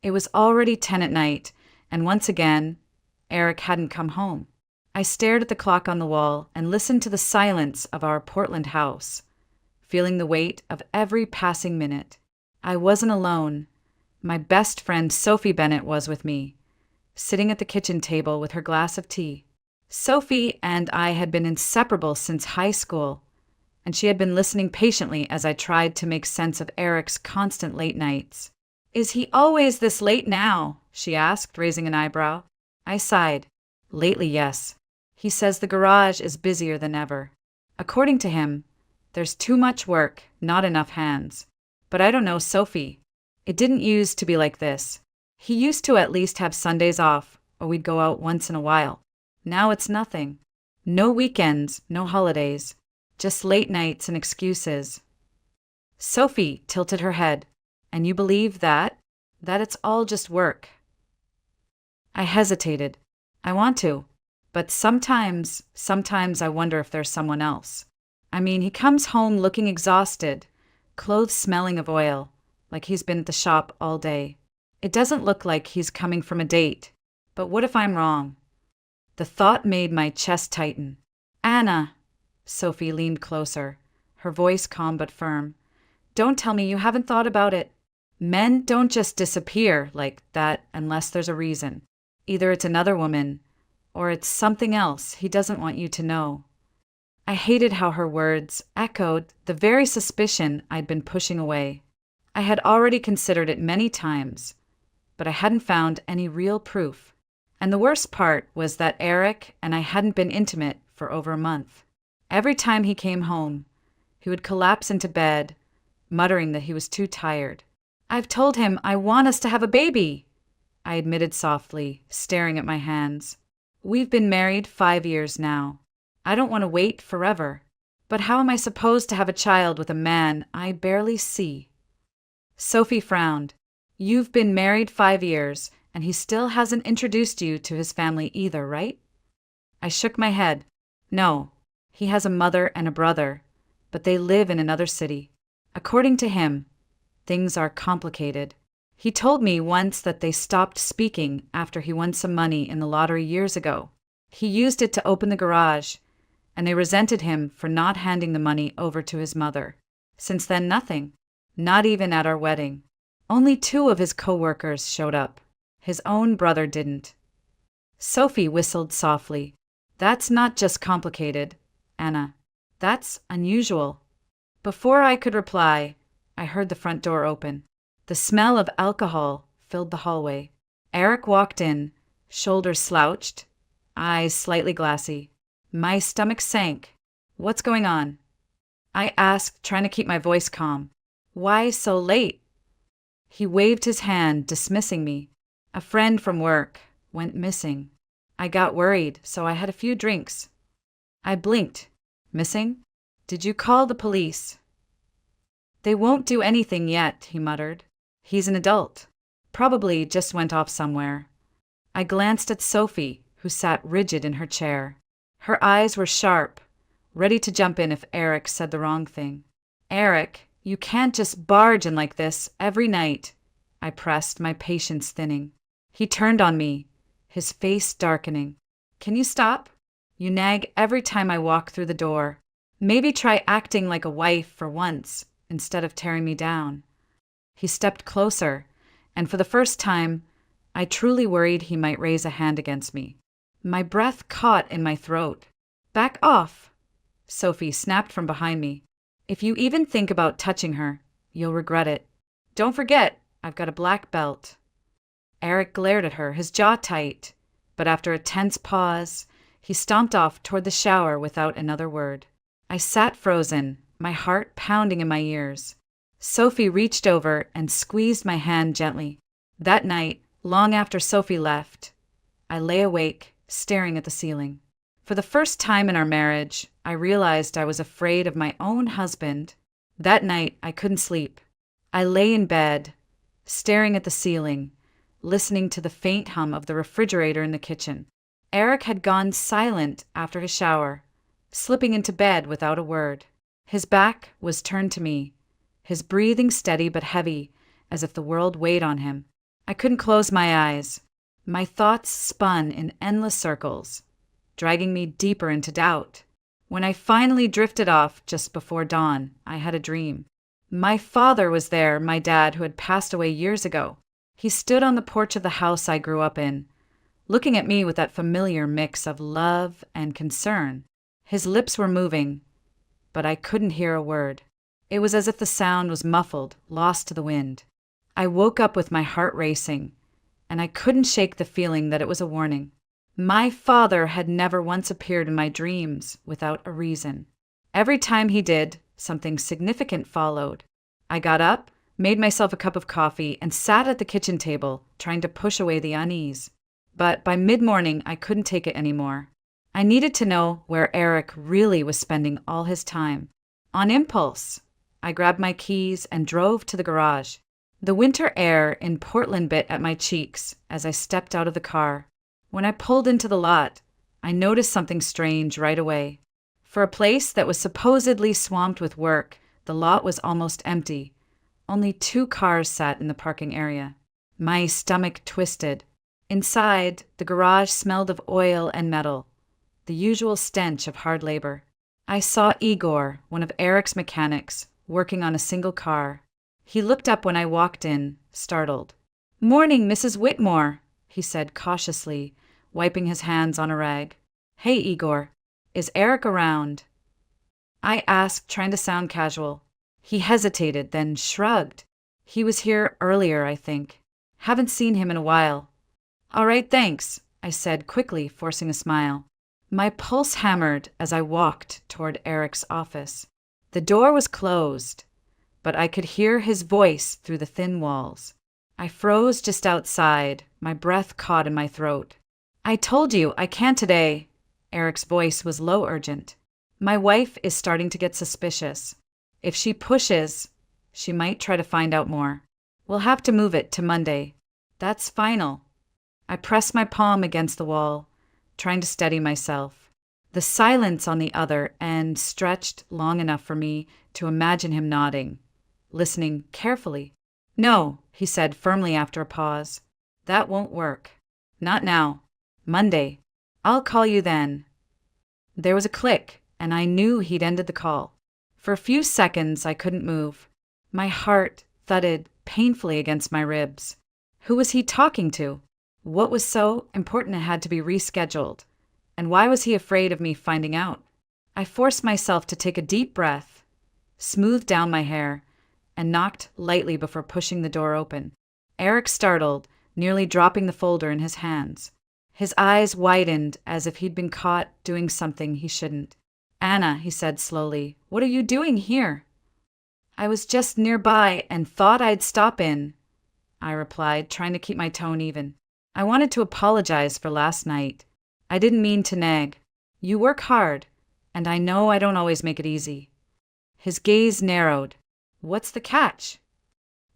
It was already 10 at night, and once again, Eric hadn't come home. I stared at the clock on the wall and listened to the silence of our Portland house, feeling the weight of every passing minute. I wasn't alone. My best friend Sophie Bennett was with me, sitting at the kitchen table with her glass of tea. Sophie and I had been inseparable since high school, and she had been listening patiently as I tried to make sense of Eric's constant late nights. "Is he always this late now?" she asked, raising an eyebrow. I sighed. "Lately, yes. He says the garage is busier than ever. According to him, there's too much work, not enough hands. But I don't know Sophie. It didn't used to be like this. He used to at least have Sundays off, or we'd go out once in a while. Now it's nothing. No weekends, no holidays. Just late nights and excuses." Sophie tilted her head. "And you believe that? That it's all just work?" I hesitated. I want to. But sometimes I wonder if there's someone else. I mean, he comes home looking exhausted, clothes smelling of oil, like he's been at the shop all day. It doesn't look like he's coming from a date. But what if I'm wrong? The thought made my chest tighten. "Anna," Sophie leaned closer, her voice calm but firm. "Don't tell me you haven't thought about it. Men don't just disappear like that unless there's a reason. Either it's another woman, or it's something else he doesn't want you to know." I hated how her words echoed the very suspicion I'd been pushing away. I had already considered it many times, but I hadn't found any real proof. And the worst part was that Eric and I hadn't been intimate for over a month. Every time he came home, he would collapse into bed, muttering that he was too tired. "I've told him I want us to have a baby," I admitted softly, staring at my hands. "We've been married 5 years now. I don't want to wait forever. But how am I supposed to have a child with a man I barely see?" Sophie frowned. "You've been married 5 years, and he still hasn't introduced you to his family either, right?" I shook my head. "No, he has a mother and a brother, but they live in another city. According to him, things are complicated. He told me once that they stopped speaking after he won some money in the lottery years ago. He used it to open the garage, and they resented him for not handing the money over to his mother. Since then, nothing. Not even at our wedding. Only 2 of his co-workers showed up. His own brother didn't." Sophie whistled softly. "That's not just complicated, Anna. That's unusual." Before I could reply, I heard the front door open. The smell of alcohol filled the hallway. Eric walked in, shoulders slouched, eyes slightly glassy. My stomach sank. "What's going on?" I asked, trying to keep my voice calm. "Why so late?" He waved his hand, dismissing me. "A friend from work went missing. I got worried, so I had a few drinks." I blinked. "Missing? Did you call the police?" "They won't do anything yet," he muttered. "He's an adult. Probably just went off somewhere." I glanced at Sophie, who sat rigid in her chair. Her eyes were sharp, ready to jump in if Eric said the wrong thing. "Eric, you can't just barge in like this every night," I pressed, my patience thinning. He turned on me, his face darkening. "Can you stop? You nag every time I walk through the door. Maybe try acting like a wife for once, instead of tearing me down." He stepped closer, and for the first time, I truly worried he might raise a hand against me. My breath caught in my throat. "Back off!" Sophie snapped from behind me. "If you even think about touching her, you'll regret it. Don't forget, I've got a black belt." Eric glared at her, his jaw tight, but after a tense pause, he stomped off toward the shower without another word. I sat frozen, my heart pounding in my ears. Sophie reached over and squeezed my hand gently. That night, long after Sophie left, I lay awake, staring at the ceiling. For the first time in our marriage, I realized I was afraid of my own husband. That night, I couldn't sleep. I lay in bed, staring at the ceiling, listening to the faint hum of the refrigerator in the kitchen. Eric had gone silent after his shower, slipping into bed without a word. His back was turned to me, his breathing steady but heavy, as if the world weighed on him. I couldn't close my eyes. My thoughts spun in endless circles, dragging me deeper into doubt. When I finally drifted off just before dawn, I had a dream. My father was there, my dad, who had passed away years ago. He stood on the porch of the house I grew up in, looking at me with that familiar mix of love and concern. His lips were moving, but I couldn't hear a word. It was as if the sound was muffled, lost to the wind. I woke up with my heart racing, and I couldn't shake the feeling that it was a warning. My father had never once appeared in my dreams without a reason. Every time he did, something significant followed. I got up, made myself a cup of coffee, and sat at the kitchen table, trying to push away the unease. But by mid-morning, I couldn't take it anymore. I needed to know where Eric really was spending all his time. On impulse, I grabbed my keys and drove to the garage. The winter air in Portland bit at my cheeks as I stepped out of the car. When I pulled into the lot, I noticed something strange right away. For a place that was supposedly swamped with work, the lot was almost empty. Only 2 cars sat in the parking area. My stomach twisted. Inside, the garage smelled of oil and metal, the usual stench of hard labor. I saw Igor, one of Eric's mechanics, working on a single car. He looked up when I walked in, startled. "Morning, Mrs. Whitmore," he said cautiously, wiping his hands on a rag. "Hey, Igor, is Eric around?" I asked, trying to sound casual. He hesitated, then shrugged. "He was here earlier, I think. Haven't seen him in a while." "All right, thanks," I said quickly, forcing a smile. My pulse hammered as I walked toward Eric's office. The door was closed, but I could hear his voice through the thin walls. I froze just outside, my breath caught in my throat. "I told you, I can't today." Eric's voice was low urgent. "My wife is starting to get suspicious. If she pushes, she might try to find out more. We'll have to move it to Monday. That's final." I pressed my palm against the wall, trying to steady myself. The silence on the other end stretched long enough for me to imagine him nodding, listening carefully. "No," he said firmly after a pause. "That won't work. Not now. Monday. I'll call you then." There was a click, and I knew he'd ended the call. For a few seconds, I couldn't move. My heart thudded painfully against my ribs. Who was he talking to? What was so important it had to be rescheduled? And why was he afraid of me finding out? I forced myself to take a deep breath, smoothed down my hair, and knocked lightly before pushing the door open. Eric startled, nearly dropping the folder in his hands. His eyes widened as if he'd been caught doing something he shouldn't. "Anna," he said slowly, "what are you doing here?" "I was just nearby and thought I'd stop in," I replied, trying to keep my tone even. "I wanted to apologize for last night. I didn't mean to nag. You work hard, and I know I don't always make it easy." His gaze narrowed. "What's the catch?"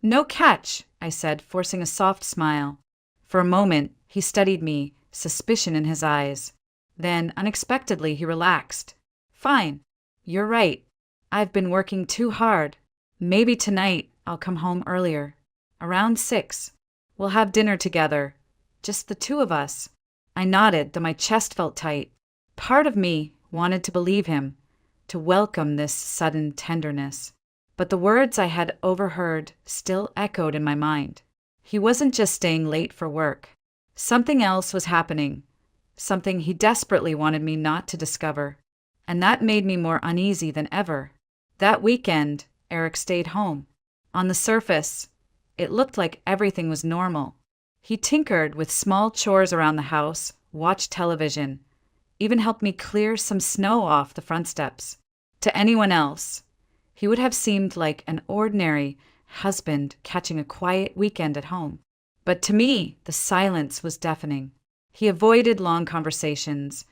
"No catch," I said, forcing a soft smile. For a moment, he studied me, suspicion in his eyes. Then, unexpectedly, he relaxed. "Fine. You're right. I've been working too hard. Maybe tonight I'll come home earlier. Around 6. We'll have dinner together. Just the 2 of us." I nodded, though my chest felt tight. Part of me wanted to believe him, to welcome this sudden tenderness. But the words I had overheard still echoed in my mind. He wasn't just staying late for work. Something else was happening, something he desperately wanted me not to discover. And that made me more uneasy than ever. That weekend, Eric stayed home. On the surface, it looked like everything was normal. He tinkered with small chores around the house, watched television, even helped me clear some snow off the front steps. To anyone else, he would have seemed like an ordinary husband catching a quiet weekend at home. But to me, the silence was deafening. He avoided long conversations,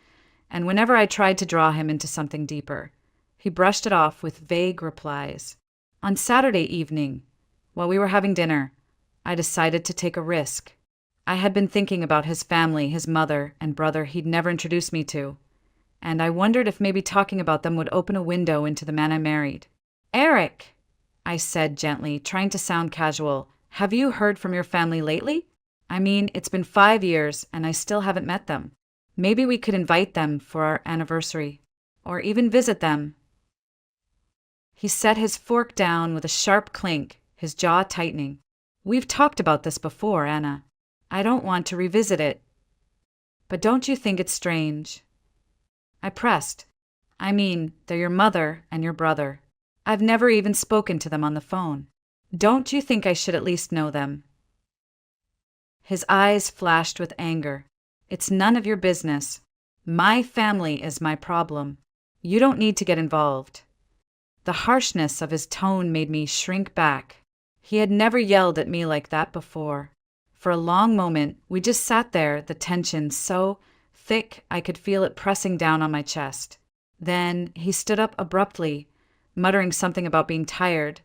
and whenever I tried to draw him into something deeper, he brushed it off with vague replies. On Saturday evening, while we were having dinner, I decided to take a risk. I had been thinking about his family, his mother and brother he'd never introduced me to, and I wondered if maybe talking about them would open a window into the man I married. "Eric," I said gently, trying to sound casual, Have you heard from your family lately? I mean, it's been 5 years and I still haven't met them. Maybe we could invite them for our anniversary, or even visit them." He set his fork down with a sharp clink, his jaw tightening. "We've talked about this before, Anna. I don't want to revisit it. But don't you think it's strange?" I pressed. "I mean, they're your mother and your brother. I've never even spoken to them on the phone. Don't you think I should at least know them?" His eyes flashed with anger. "It's none of your business. My family is my problem. You don't need to get involved." The harshness of his tone made me shrink back. He had never yelled at me like that before. For a long moment, we just sat there, the tension so thick I could feel it pressing down on my chest. Then he stood up abruptly, muttering something about being tired,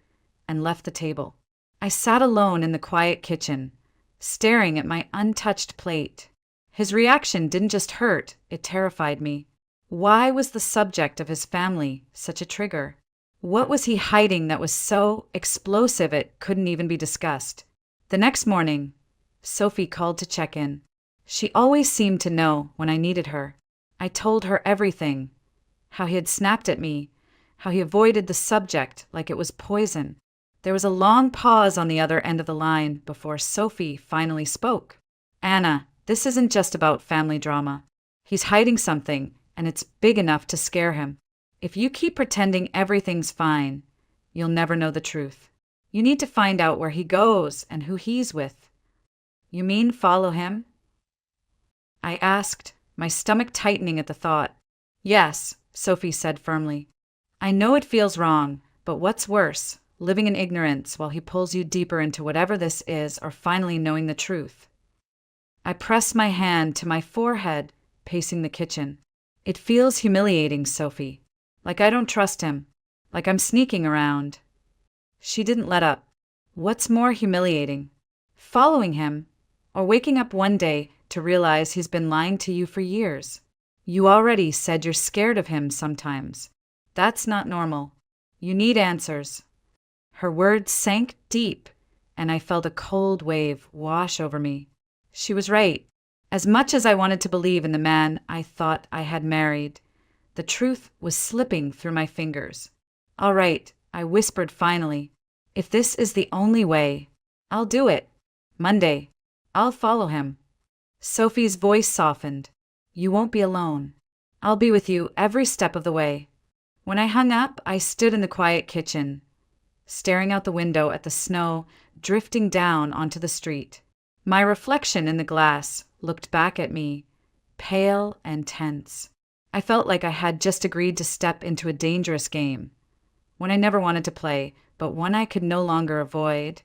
and left the table. I sat alone in the quiet kitchen, staring at my untouched plate. His reaction didn't just hurt, it terrified me. Why was the subject of his family such a trigger? What was he hiding that was so explosive it couldn't even be discussed? The next morning, Sophie called to check in. She always seemed to know when I needed her. I told her everything. How he had snapped at me, how he avoided the subject like it was poison. There was a long pause on the other end of the line before Sophie finally spoke. "Anna, this isn't just about family drama. He's hiding something, and it's big enough to scare him. If you keep pretending everything's fine, you'll never know the truth. You need to find out where he goes and who he's with." "You mean follow him?" I asked, my stomach tightening at the thought. "Yes," Sophie said firmly. "I know it feels wrong, but what's worse, living in ignorance while he pulls you deeper into whatever this is or finally knowing the truth?" I pressed my hand to my forehead, pacing the kitchen. "It feels humiliating, Sophie. Like I don't trust him. Like I'm sneaking around." She didn't let up. "What's more humiliating? Following him, or waking up one day to realize he's been lying to you for years? You already said you're scared of him sometimes. That's not normal. You need answers." Her words sank deep, and I felt a cold wave wash over me. She was right. As much as I wanted to believe in the man I thought I had married, the truth was slipping through my fingers. "All right," I whispered finally. "If this is the only way, I'll do it. Monday, I'll follow him." Sophie's voice softened. "You won't be alone. I'll be with you every step of the way." When I hung up, I stood in the quiet kitchen, staring out the window at the snow drifting down onto the street. My reflection in the glass looked back at me, pale and tense. I felt like I had just agreed to step into a dangerous game, one I never wanted to play, but one I could no longer avoid.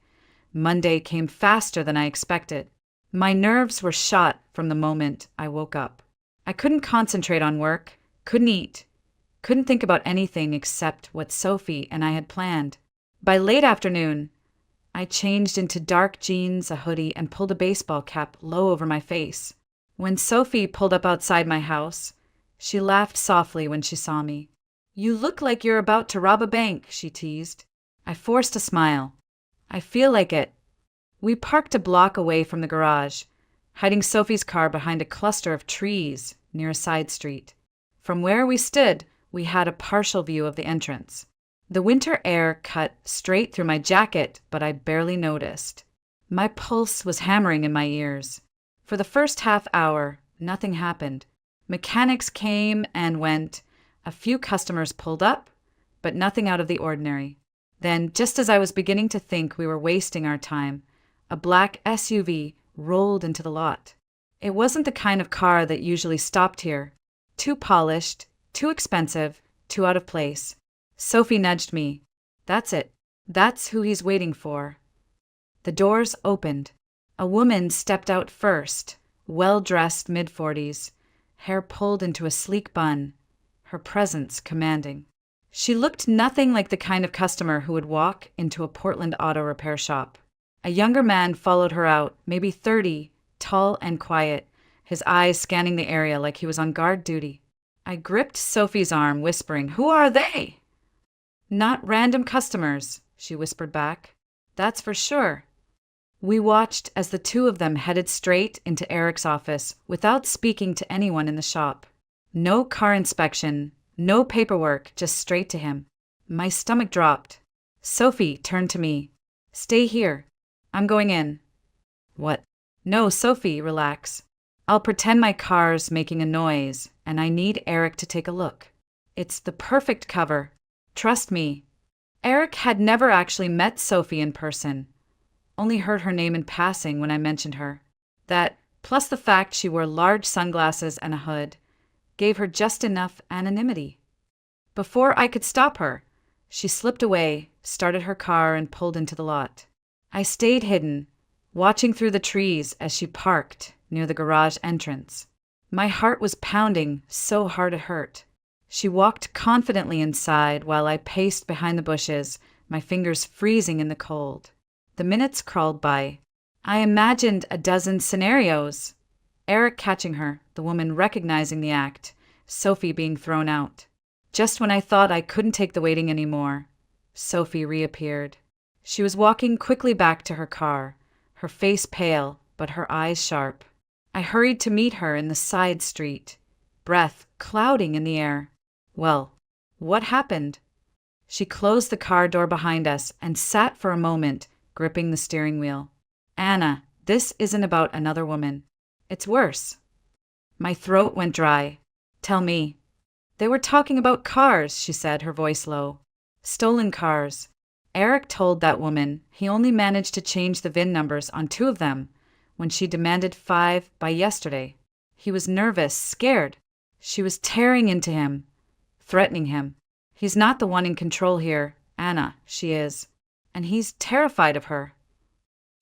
Monday came faster than I expected. My nerves were shot from the moment I woke up. I couldn't concentrate on work, couldn't eat, couldn't think about anything except what Sophie and I had planned. By late afternoon, I changed into dark jeans, a hoodie, and pulled a baseball cap low over my face. When Sophie pulled up outside my house, she laughed softly when she saw me. "You look like you're about to rob a bank," she teased. I forced a smile. "I feel like it." We parked a block away from the garage, hiding Sophie's car behind a cluster of trees near a side street. From where we stood, we had a partial view of the entrance. The winter air cut straight through my jacket, but I barely noticed. My pulse was hammering in my ears. For the first half hour, nothing happened. Mechanics came and went. A few customers pulled up, but nothing out of the ordinary. Then, just as I was beginning to think we were wasting our time, a black SUV rolled into the lot. It wasn't the kind of car that usually stopped here. Too polished, too expensive, too out of place. Sophie nudged me. "That's it. That's who he's waiting for." The doors opened. A woman stepped out first, well-dressed mid-40s, hair pulled into a sleek bun, her presence commanding. She looked nothing like the kind of customer who would walk into a Portland auto repair shop. A younger man followed her out, maybe 30, tall and quiet, his eyes scanning the area like he was on guard duty. I gripped Sophie's arm, whispering, "Who are they?" "Not random customers," she whispered back. "That's for sure." We watched as the two of them headed straight into Eric's office without speaking to anyone in the shop. No car inspection, no paperwork, just straight to him. My stomach dropped. Sophie turned to me. "Stay here. I'm going in." "What?" "No, Sophie, relax. I'll pretend my car's making a noise, and I need Eric to take a look. It's the perfect cover. Trust me." Eric had never actually met Sophie in person, only heard her name in passing when I mentioned her. That, plus the fact she wore large sunglasses and a hood, gave her just enough anonymity. Before I could stop her, she slipped away, started her car, and pulled into the lot. I stayed hidden, watching through the trees as she parked near the garage entrance. My heart was pounding so hard it hurt. She walked confidently inside while I paced behind the bushes, my fingers freezing in the cold. The minutes crawled by. I imagined a dozen scenarios. Eric catching her, the woman recognizing the act, Sophie being thrown out. Just when I thought I couldn't take the waiting anymore, Sophie reappeared. She was walking quickly back to her car, her face pale, but her eyes sharp. I hurried to meet her in the side street, breath clouding in the air. "Well, what happened?" She closed the car door behind us and sat for a moment, gripping the steering wheel. "Anna, this isn't about another woman. It's worse." My throat went dry. "Tell me." "They were talking about cars," she said, her voice low. "Stolen cars. Eric told that woman he only managed to change the VIN numbers on 2 of them when she demanded 5 by yesterday. He was nervous, scared. She was tearing into him, threatening him. He's not the one in control here, Anna, she is. And he's terrified of her."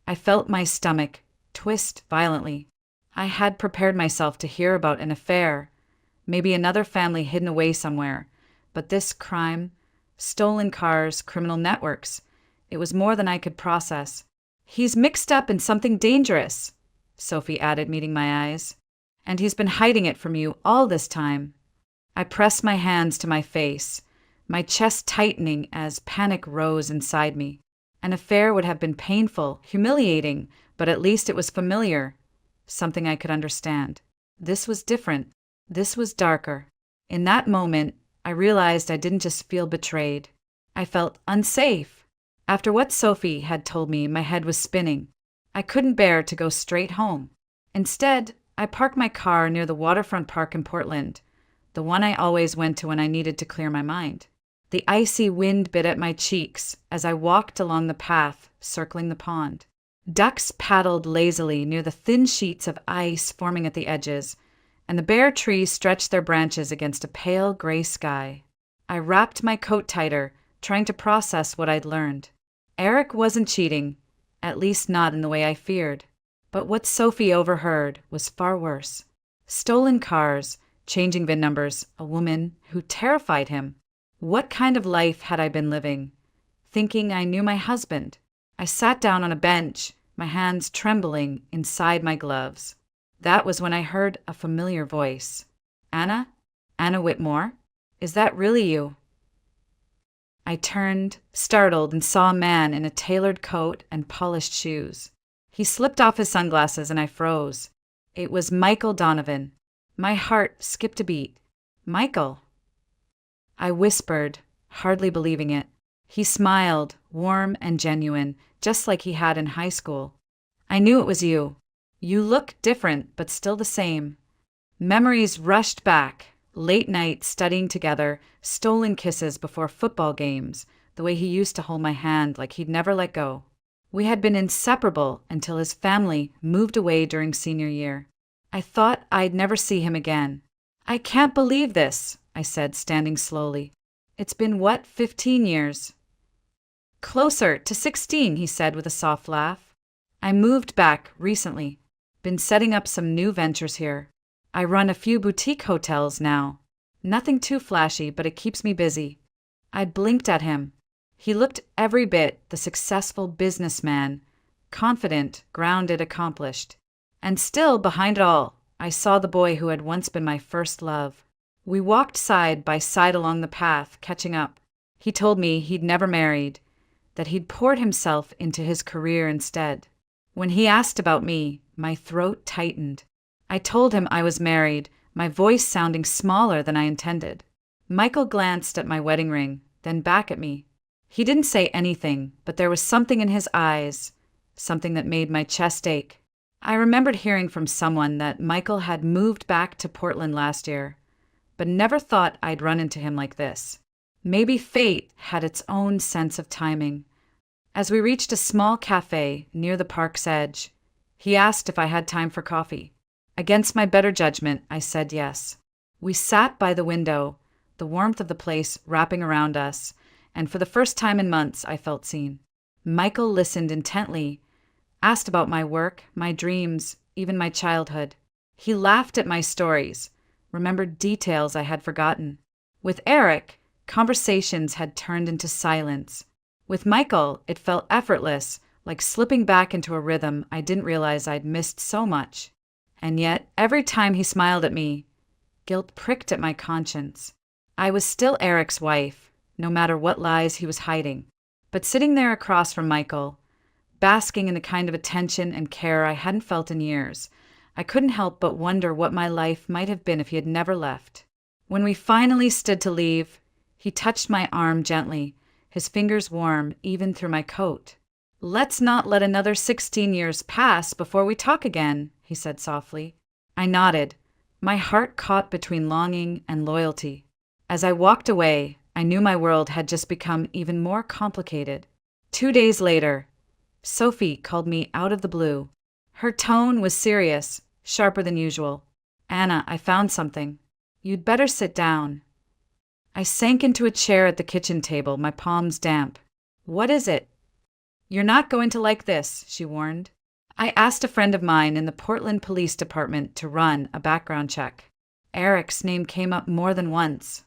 I felt my stomach twist violently. I had prepared myself to hear about an affair, maybe another family hidden away somewhere, but this crime, stolen cars, criminal networks, it was more than I could process. "He's mixed up in something dangerous," Sophie added, meeting my eyes. "And he's been hiding it from you all this time." I pressed my hands to my face, my chest tightening as panic rose inside me. An affair would have been painful, humiliating, but at least it was familiar, something I could understand. This was different. This was darker. In that moment, I realized I didn't just feel betrayed. I felt unsafe. After what Sophie had told me, my head was spinning. I couldn't bear to go straight home. Instead, I parked my car near the waterfront park in Portland, the one I always went to when I needed to clear my mind. The icy wind bit at my cheeks as I walked along the path circling the pond. Ducks paddled lazily near the thin sheets of ice forming at the edges, and the bare trees stretched their branches against a pale gray sky. I wrapped my coat tighter, trying to process what I'd learned. Eric wasn't cheating, at least not in the way I feared. But what Sophie overheard was far worse. Stolen cars, changing VIN numbers, a woman who terrified him. What kind of life had I been living? Thinking I knew my husband. I sat down on a bench, my hands trembling inside my gloves. That was when I heard a familiar voice. "Anna? Anna Whitmore? Is that really you?" I turned, startled, and saw a man in a tailored coat and polished shoes. He slipped off his sunglasses and I froze. It was Michael Donovan. My heart skipped a beat. "Michael?" I whispered, hardly believing it. He smiled, warm and genuine, just like he had in high school. "I knew it was you. You look different, but still the same." Memories rushed back. Late nights studying together, stolen kisses before football games, the way he used to hold my hand like he'd never let go. We had been inseparable until his family moved away during senior year. I thought I'd never see him again. "I can't believe this," I said, standing slowly. "It's been, 15 years?" "Closer to 16, he said with a soft laugh. "I moved back recently. Been setting up some new ventures here. I run a few boutique hotels now. Nothing too flashy, but it keeps me busy." I blinked at him. He looked every bit the successful businessman, confident, grounded, accomplished. And still, behind it all, I saw the boy who had once been my first love. We walked side by side along the path, catching up. He told me he'd never married, that he'd poured himself into his career instead. When he asked about me, my throat tightened. I told him I was married, my voice sounding smaller than I intended. Michael glanced at my wedding ring, then back at me. He didn't say anything, but there was something in his eyes, something that made my chest ache. I remembered hearing from someone that Michael had moved back to Portland last year, but never thought I'd run into him like this. Maybe fate had its own sense of timing. As we reached a small cafe near the park's edge, he asked if I had time for coffee. Against my better judgment, I said yes. We sat by the window, the warmth of the place wrapping around us, and for the first time in months, I felt seen. Michael listened intently, asked about my work, my dreams, even my childhood. He laughed at my stories, remembered details I had forgotten. With Eric, conversations had turned into silence. With Michael, it felt effortless, like slipping back into a rhythm I didn't realize I'd missed so much. And yet, every time he smiled at me, guilt pricked at my conscience. I was still Eric's wife, no matter what lies he was hiding. But sitting there across from Michael, basking in the kind of attention and care I hadn't felt in years, I couldn't help but wonder what my life might have been if he had never left. When we finally stood to leave, he touched my arm gently, his fingers warm even through my coat. "Let's not let another 16 years pass before we talk again," he said softly. I nodded, my heart caught between longing and loyalty. As I walked away, I knew my world had just become even more complicated. 2 days later, Sophie called me out of the blue. Her tone was serious, sharper than usual. "Anna, I found something. You'd better sit down." I sank into a chair at the kitchen table, my palms damp. "What is it?" "You're not going to like this," she warned. I asked a friend of mine in the Portland Police Department to run a background check. Eric's name came up more than once.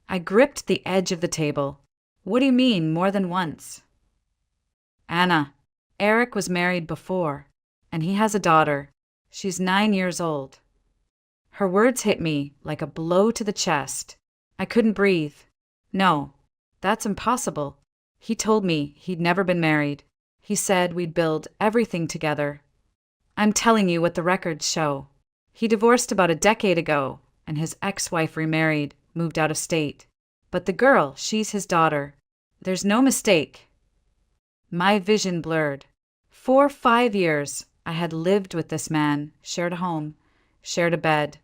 I gripped the edge of the table. "What do you mean, more than once?" "Anna, Eric was married before, and he has a daughter. She's 9 years old." Her words hit me like a blow to the chest. I couldn't breathe. "No, that's impossible. He told me he'd never been married. He said we'd build everything together." "I'm telling you what the records show. He divorced about a decade ago, and his ex-wife remarried, moved out of state. But the girl, she's his daughter. There's no mistake." My vision blurred. For 5 years, I had lived with this man, shared a home, shared a bed,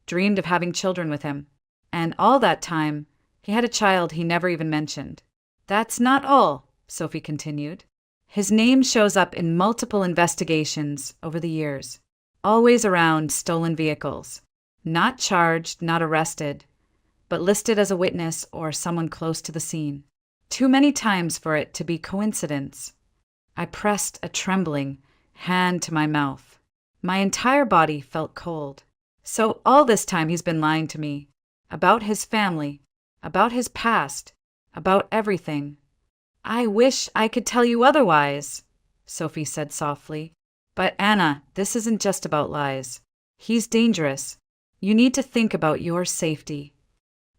dreamed of having children with him. And all that time, he had a child he never even mentioned. "That's not all," Sophie continued. "His name shows up in multiple investigations over the years, always around stolen vehicles. Not charged, not arrested, but listed as a witness or someone close to the scene. Too many times for it to be coincidence." I pressed a trembling hand to my mouth. My entire body felt cold. So all this time he's been lying to me. About his family, about his past, about everything. "I wish I could tell you otherwise," Sophie said softly. "But Anna, this isn't just about lies. He's dangerous. You need to think about your safety."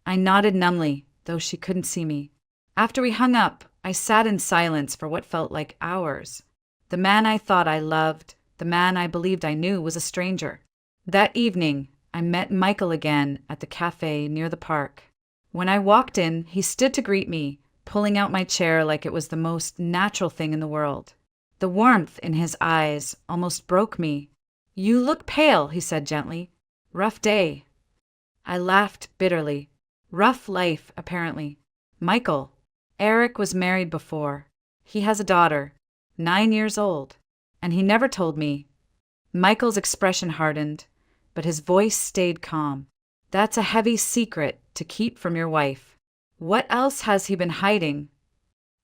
I nodded numbly, though she couldn't see me. After we hung up, I sat in silence for what felt like hours. The man I thought I loved, the man I believed I knew, was a stranger. That evening, I met Michael again at the cafe near the park. When I walked in, he stood to greet me, pulling out my chair like it was the most natural thing in the world. The warmth in his eyes almost broke me. "You look pale," he said gently. "Rough day." I laughed bitterly. Rough life, apparently. "Michael, Eric was married before. He has a daughter, 9 years old, and he never told me." Michael's expression hardened, but his voice stayed calm. "That's a heavy secret to keep from your wife. What else has he been hiding?"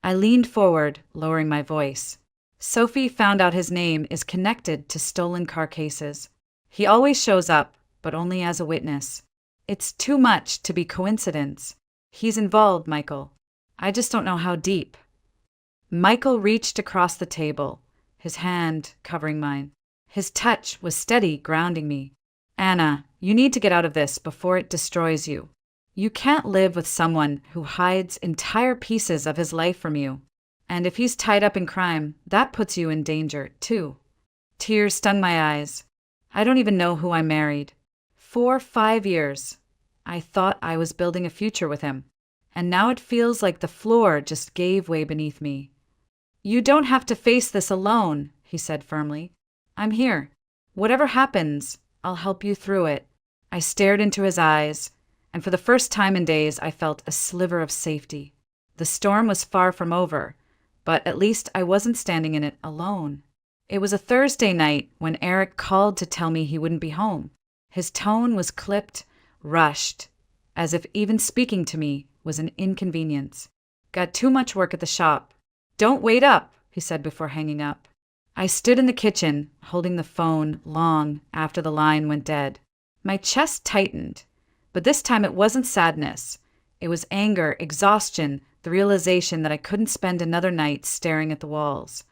I leaned forward, lowering my voice. "Sophie found out his name is connected to stolen car cases. He always shows up, but only as a witness. It's too much to be coincidence. He's involved, Michael. I just don't know how deep." Michael reached across the table, his hand covering mine. His touch was steady, grounding me. "Anna, you need to get out of this before it destroys you. You can't live with someone who hides entire pieces of his life from you. And if he's tied up in crime, that puts you in danger, too. Tears stung my eyes. I don't even know who I married. 5 years. I thought I was building a future with him. And now it feels like the floor just gave way beneath me. You don't have to face this alone, he said firmly. I'm here. Whatever happens, I'll help you through it. I stared into his eyes, and for the first time in days, I felt a sliver of safety. The storm was far from over, but at least I wasn't standing in it alone. It was a Thursday night when Eric called to tell me he wouldn't be home. His tone was clipped, rushed, as if even speaking to me was an inconvenience. Got too much work at the shop. Don't wait up, he said before hanging up. I stood in the kitchen, holding the phone long after the line went dead. My chest tightened, but this time it wasn't sadness. It was anger, exhaustion, the realization that I couldn't spend another night staring at the walls,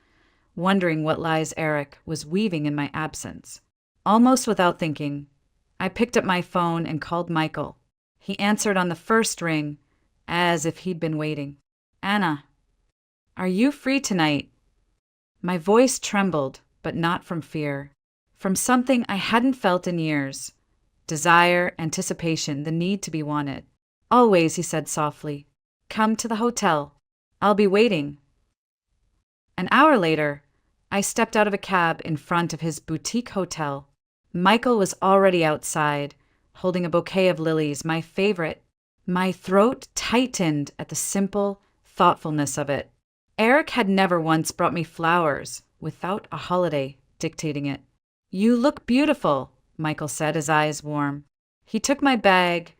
wondering what lies Eric was weaving in my absence. Almost without thinking, I picked up my phone and called Michael. He answered on the first ring, as if he'd been waiting. Anna, are you free tonight? My voice trembled, but not from fear. From something I hadn't felt in years. Desire, anticipation, the need to be wanted. Always, he said softly. Come to the hotel. I'll be waiting. An hour later, I stepped out of a cab in front of his boutique hotel. Michael was already outside, holding a bouquet of lilies, my favorite. My throat tightened at the simple thoughtfulness of it. Eric had never once brought me flowers without a holiday dictating it. You look beautiful, Michael said, his eyes warm. He took my bag,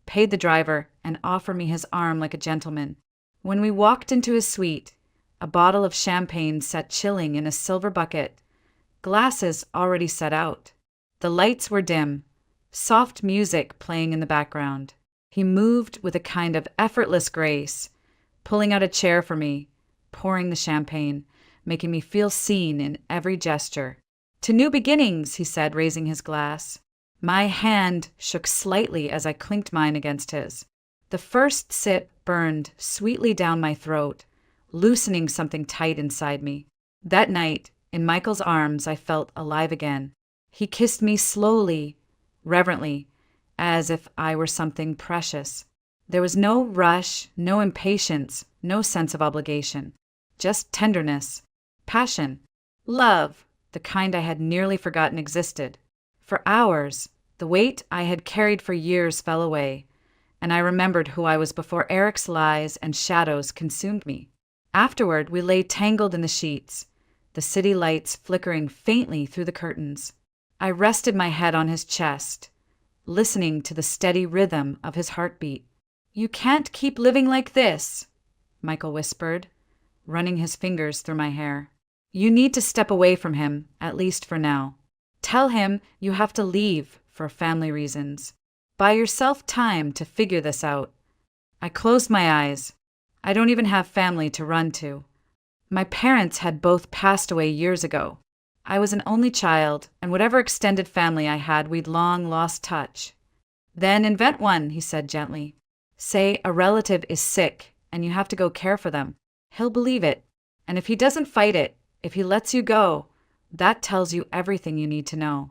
paid the driver, and offered me his arm like a gentleman. When we walked into his suite, a bottle of champagne sat chilling in a silver bucket, glasses already set out. The lights were dim, soft music playing in the background. He moved with a kind of effortless grace, pulling out a chair for me, pouring the champagne, making me feel seen in every gesture. To new beginnings, he said, raising his glass. My hand shook slightly as I clinked mine against his. The first sip burned sweetly down my throat, loosening something tight inside me. That night, in Michael's arms, I felt alive again. He kissed me slowly, reverently, as if I were something precious. There was no rush, no impatience, no sense of obligation. Just tenderness, passion, love, the kind I had nearly forgotten existed. For hours, the weight I had carried for years fell away, and I remembered who I was before Eric's lies and shadows consumed me. Afterward, we lay tangled in the sheets, the city lights flickering faintly through the curtains. I rested my head on his chest, listening to the steady rhythm of his heartbeat. You can't keep living like this, Michael whispered, running his fingers through my hair. You need to step away from him, at least for now. Tell him you have to leave for family reasons. Buy yourself time to figure this out. I closed my eyes. I don't even have family to run to. My parents had both passed away years ago. I was an only child, and whatever extended family I had, we'd long lost touch. Then invent one, he said gently. Say a relative is sick, and you have to go care for them. He'll believe it. And if he doesn't fight it, if he lets you go, that tells you everything you need to know.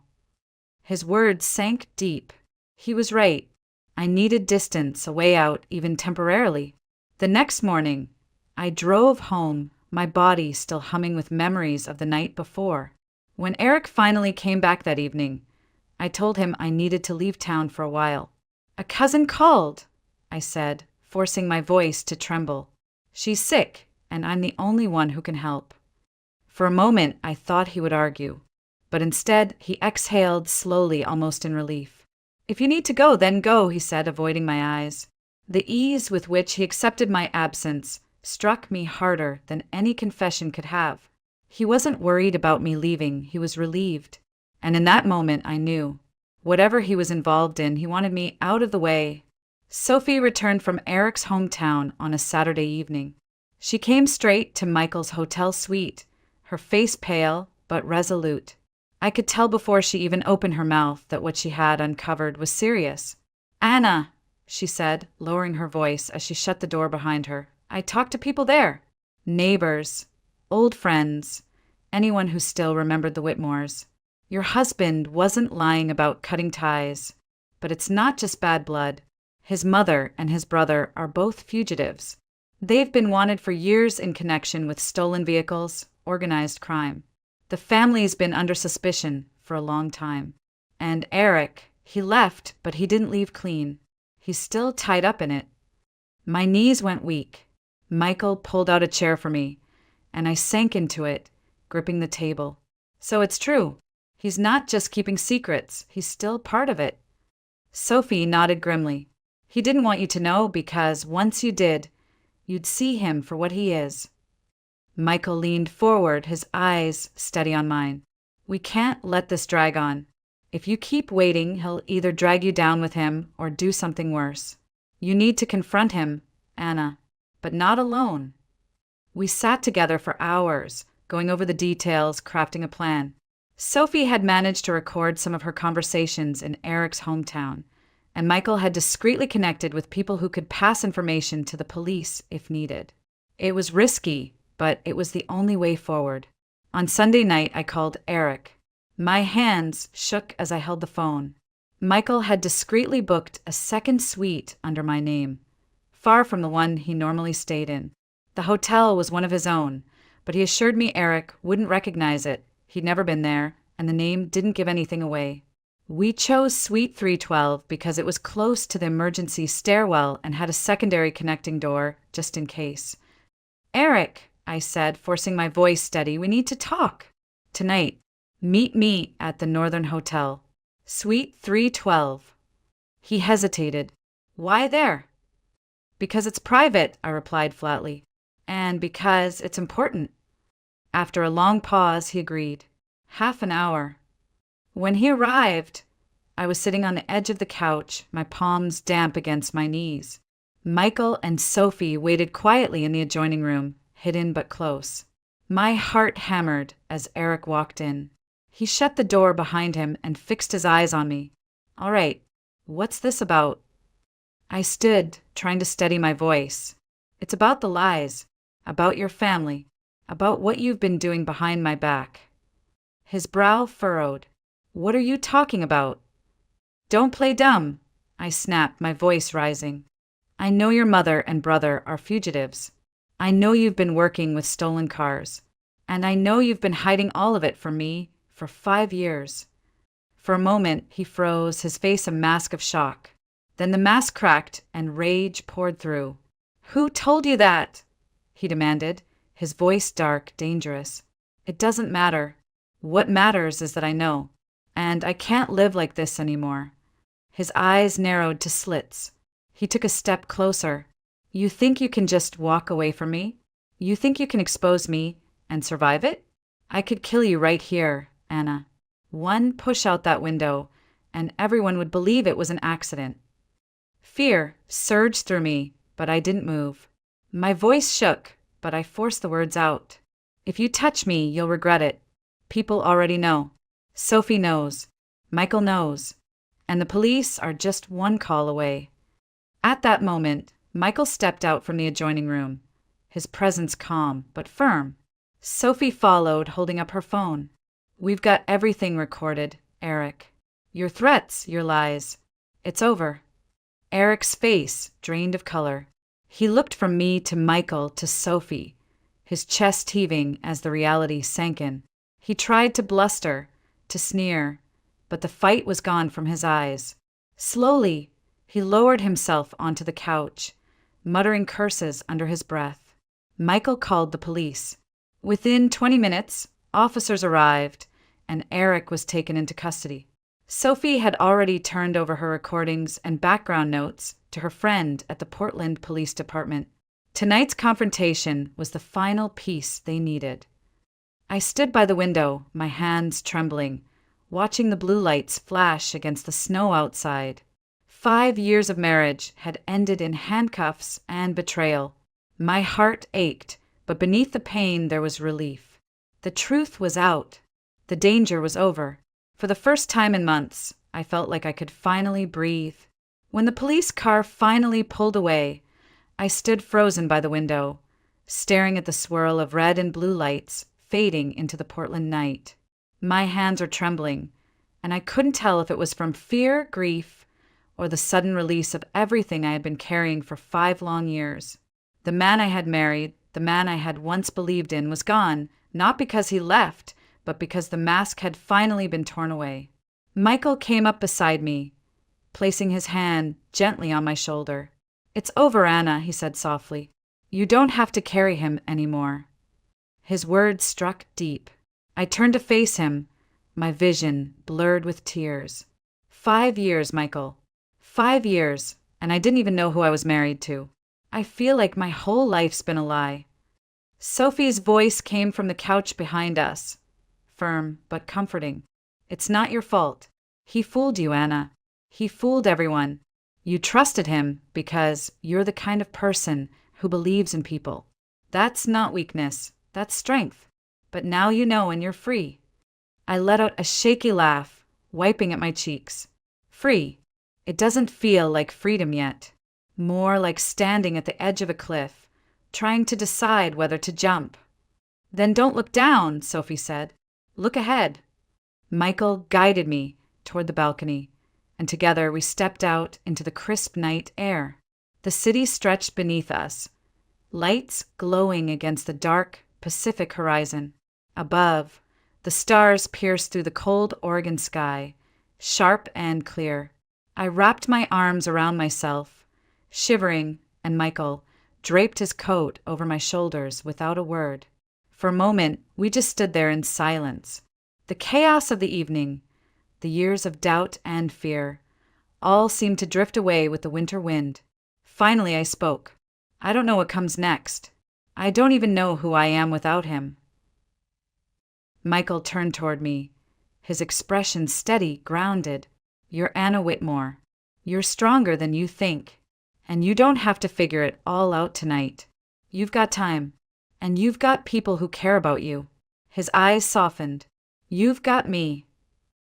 His words sank deep. He was right. I needed distance, a way out, even temporarily. The next morning, I drove home, my body still humming with memories of the night before. When Eric finally came back that evening, I told him I needed to leave town for a while. A cousin called, I said, forcing my voice to tremble. She's sick, and I'm the only one who can help. For a moment, I thought he would argue, but instead he exhaled slowly, almost in relief. If you need to go, then go, he said, avoiding my eyes. The ease with which he accepted my absence struck me harder than any confession could have. He wasn't worried about me leaving, he was relieved. And in that moment, I knew. Whatever he was involved in, he wanted me out of the way. Sophie returned from Eric's hometown on a Saturday evening. She came straight to Michael's hotel suite, her face pale but resolute. I could tell before she even opened her mouth that what she had uncovered was serious. Anna, she said, lowering her voice as she shut the door behind her. I talked to people there. neighbors, old friends, anyone who still remembered the Whitmores. Your husband wasn't lying about cutting ties, but it's not just bad blood. His mother and his brother are both fugitives. They've been wanted for years in connection with stolen vehicles, organized crime. The family's been under suspicion for a long time. And Eric, he left, but he didn't leave clean. He's still tied up in it. My knees went weak. Michael pulled out a chair for me, and I sank into it, gripping the table. So it's true. He's not just keeping secrets, he's still part of it. Sophie nodded grimly. He didn't want you to know because once you did, you'd see him for what he is. Michael leaned forward, his eyes steady on mine. We can't let this drag on. If you keep waiting, he'll either drag you down with him or do something worse. You need to confront him, Anna, but not alone. We sat together for hours, going over the details, crafting a plan. Sophie had managed to record some of her conversations in Eric's hometown, and Michael had discreetly connected with people who could pass information to the police if needed. It was risky, but it was the only way forward. On Sunday night, I called Eric. My hands shook as I held the phone. Michael had discreetly booked a second suite under my name, far from the one he normally stayed in. The hotel was one of his own, but he assured me Eric wouldn't recognize it. He'd never been there, and the name didn't give anything away. We chose Suite 312 because it was close to the emergency stairwell and had a secondary connecting door, just in case. Eric, I said, forcing my voice steady, we need to talk. Tonight. Meet me at the Northern Hotel. Suite 312. He hesitated. Why there? Because it's private, I replied flatly. And because it's important. After a long pause, he agreed. Half an hour. When he arrived, I was sitting on the edge of the couch, my palms damp against my knees. Michael and Sophie waited quietly in the adjoining room, hidden but close. My heart hammered as Eric walked in. He shut the door behind him and fixed his eyes on me. All right, what's this about? I stood, trying to steady my voice. It's about the lies, about your family, about what you've been doing behind my back. His brow furrowed. What are you talking about? Don't play dumb, I snapped, my voice rising. I know your mother and brother are fugitives. I know you've been working with stolen cars. And I know you've been hiding all of it from me for 5 years. For a moment, he froze, his face a mask of shock. Then the mask cracked and rage poured through. Who told you that? He demanded, his voice dark, dangerous. It doesn't matter. What matters is that I know. And I can't live like this anymore. His eyes narrowed to slits. He took a step closer. You think you can just walk away from me? You think you can expose me and survive it? I could kill you right here, Anna. One push out that window, and everyone would believe it was an accident. Fear surged through me, but I didn't move. My voice shook, but I forced the words out. If you touch me, you'll regret it. People already know. Sophie knows. Michael knows. And the police are just one call away. At that moment, Michael stepped out from the adjoining room, his presence calm but firm. Sophie followed, holding up her phone. We've got everything recorded, Eric. Your threats, your lies. It's over. Eric's face drained of color. He looked from me to Michael to Sophie, his chest heaving as the reality sank in. He tried to bluster, to sneer, but the fight was gone from his eyes. Slowly, he lowered himself onto the couch, muttering curses under his breath. Michael called the police. Within 20 minutes, officers arrived, and Eric was taken into custody. Sophie had already turned over her recordings and background notes to her friend at the Portland Police Department. Tonight's confrontation was the final piece they needed. I stood by the window, my hands trembling, watching the blue lights flash against the snow outside. 5 years of marriage had ended in handcuffs and betrayal. My heart ached, but beneath the pain there was relief. The truth was out. The danger was over. For the first time in months, I felt like I could finally breathe. When the police car finally pulled away, I stood frozen by the window. staring at the swirl of red and blue lights fading into the Portland night. My hands are trembling, and I couldn't tell if it was from fear, grief, or the sudden release of everything I had been carrying for 5 long years. The man I had married, the man I had once believed in, was gone, not because he left, but because the mask had finally been torn away. Michael came up beside me, placing his hand gently on my shoulder. "It's over, Anna," he said softly. "You don't have to carry him anymore." His words struck deep. I turned to face him, my vision blurred with tears. 5 years, Michael. 5 years, and I didn't even know who I was married to. I feel like my whole life's been a lie. Sophie's voice came from the couch behind us, firm but comforting. "It's not your fault. He fooled you, Anna. He fooled everyone. You trusted him because you're the kind of person who believes in people. That's not weakness, that's strength. But now you know and you're free." I let out a shaky laugh, wiping at my cheeks. Free. It doesn't feel like freedom yet. More like standing at the edge of a cliff, trying to decide whether to jump. "Then don't look down," Sophie said. "Look ahead." Michael guided me toward the balcony, and together we stepped out into the crisp night air. The city stretched beneath us, lights glowing against the dark Pacific horizon. Above, the stars pierced through the cold Oregon sky, sharp and clear. I wrapped my arms around myself, shivering, and Michael draped his coat over my shoulders without a word. For a moment, we just stood there in silence. The chaos of the evening, the years of doubt and fear, all seemed to drift away with the winter wind. Finally, I spoke. "I don't know what comes next. I don't even know who I am without him." Michael turned toward me, his expression steady, grounded. "You're Anna Whitmore. You're stronger than you think. And you don't have to figure it all out tonight. You've got time. And you've got people who care about you." His eyes softened. "You've got me."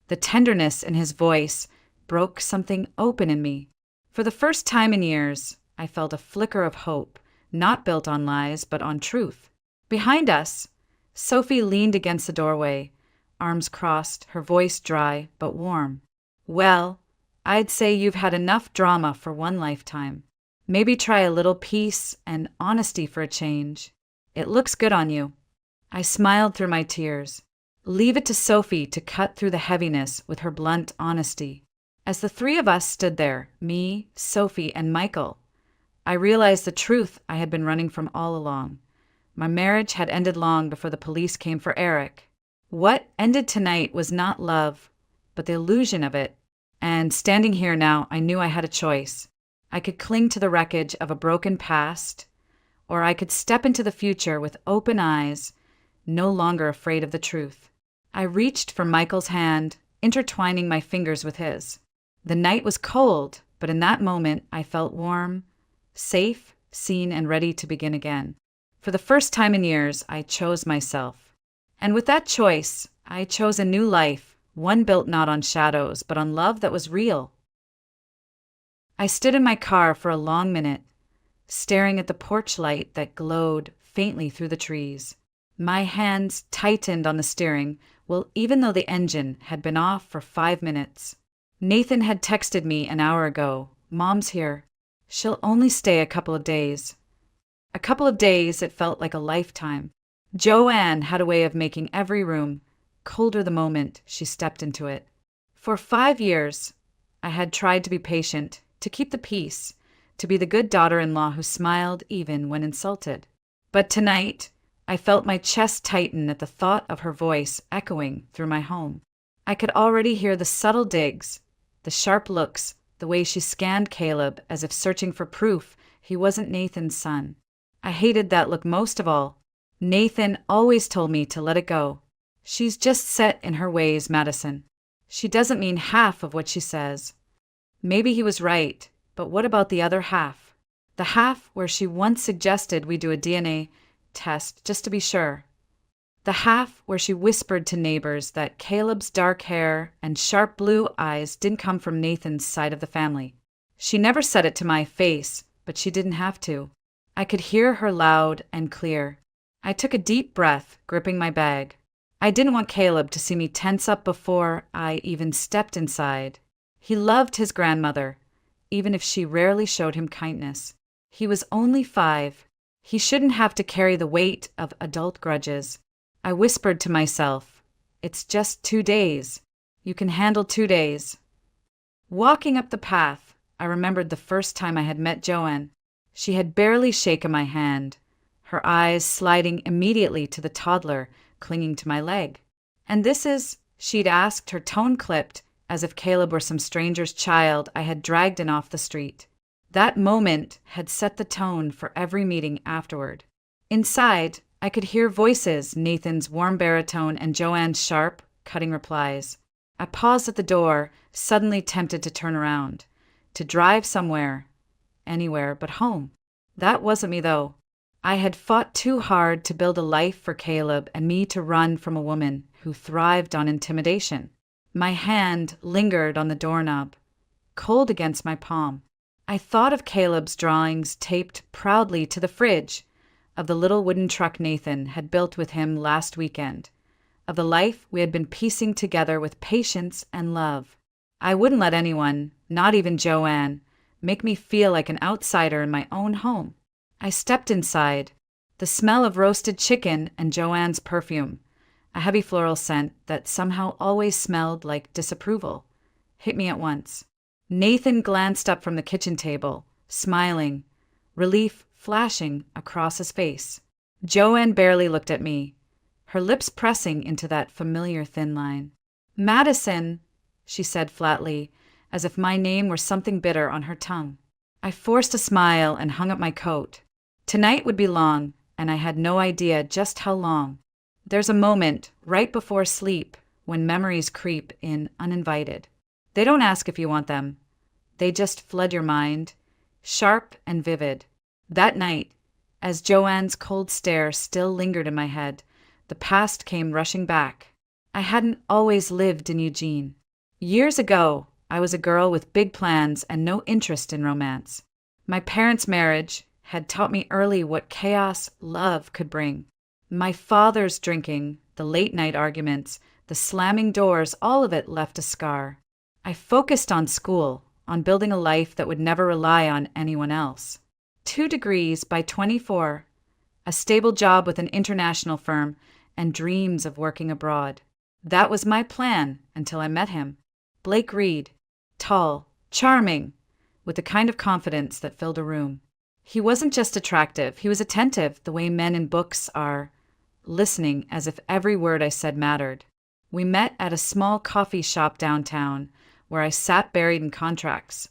The tenderness in his voice broke something open in me. For the first time in years, I felt a flicker of hope, not built on lies, but on truth. Behind us, Sophie leaned against the doorway, arms crossed, her voice dry but warm. "Well, I'd say you've had enough drama for one lifetime. Maybe try a little peace and honesty for a change. It looks good on you." I smiled through my tears. Leave it to Sophie to cut through the heaviness with her blunt honesty. As the 3 of us stood there, me, Sophie, and Michael, I realized the truth I had been running from all along. My marriage had ended long before the police came for Eric. What ended tonight was not love, but the illusion of it. And standing here now, I knew I had a choice. I could cling to the wreckage of a broken past, or I could step into the future with open eyes, no longer afraid of the truth. I reached for Michael's hand, intertwining my fingers with his. The night was cold, but in that moment I felt warm, safe, seen, and ready to begin again. For the first time in years, I chose myself. And with that choice, I chose a new life, one built not on shadows, but on love that was real. I stood in my car for a long minute, staring at the porch light that glowed faintly through the trees. My hands tightened on the steering, even though the engine had been off for 5 minutes. Nathan had texted me an hour ago, "Mom's here. She'll only stay a couple of days." A couple of days, it felt like a lifetime. Joanne had a way of making every room colder the moment she stepped into it. For 5 years, I had tried to be patient, to keep the peace, to be the good daughter-in-law who smiled even when insulted. But tonight, I felt my chest tighten at the thought of her voice echoing through my home. I could already hear the subtle digs, the sharp looks, the way she scanned Caleb as if searching for proof he wasn't Nathan's son. I hated that look most of all. Nathan always told me to let it go. "She's just set in her ways, Madison. She doesn't mean half of what she says." Maybe he was right, but what about the other half? The half where she once suggested we do a DNA test just to be sure. The half where she whispered to neighbors that Caleb's dark hair and sharp blue eyes didn't come from Nathan's side of the family. She never said it to my face, but she didn't have to. I could hear her loud and clear. I took a deep breath, gripping my bag. I didn't want Caleb to see me tense up before I even stepped inside. He loved his grandmother, even if she rarely showed him kindness. He was only 5. He shouldn't have to carry the weight of adult grudges. I whispered to myself, "It's just 2 days. You can handle 2 days." Walking up the path, I remembered the first time I had met Joanne. She had barely shaken my hand, her eyes sliding immediately to the toddler clinging to my leg. "And this is," she'd asked, her tone clipped, as if Caleb were some stranger's child I had dragged in off the street. That moment had set the tone for every meeting afterward. Inside, I could hear voices, Nathan's warm baritone and Joanne's sharp, cutting replies. I paused at the door, suddenly tempted to turn around, to drive somewhere, anywhere but home. That wasn't me, though. I had fought too hard to build a life for Caleb and me to run from a woman who thrived on intimidation. My hand lingered on the doorknob, cold against my palm. I thought of Caleb's drawings taped proudly to the fridge, of the little wooden truck Nathan had built with him last weekend, of the life we had been piecing together with patience and love. I wouldn't let anyone, not even Joanne, make me feel like an outsider in my own home. I stepped inside. The smell of roasted chicken and Joanne's perfume, a heavy floral scent that somehow always smelled like disapproval, hit me at once. Nathan glanced up from the kitchen table, smiling, relief flashing across his face. Joanne barely looked at me, her lips pressing into that familiar thin line. "Madison," she said flatly, as if my name were something bitter on her tongue. I forced a smile and hung up my coat. Tonight would be long, and I had no idea just how long. There's a moment, right before sleep, when memories creep in uninvited. They don't ask if you want them. They just flood your mind, sharp and vivid. That night, as Joanne's cold stare still lingered in my head, the past came rushing back. I hadn't always lived in Eugene. Years ago, I was a girl with big plans and no interest in romance. My parents' marriage had taught me early what chaos love could bring. My father's drinking, the late-night arguments, the slamming doors, all of it left a scar. I focused on school, on building a life that would never rely on anyone else. 2 degrees by 24, a stable job with an international firm, and dreams of working abroad. That was my plan until I met him. Blake Reed, tall, charming, with the kind of confidence that filled a room. He wasn't just attractive, he was attentive, the way men in books are, listening as if every word I said mattered. We met at a small coffee shop downtown, where I sat buried in contracts,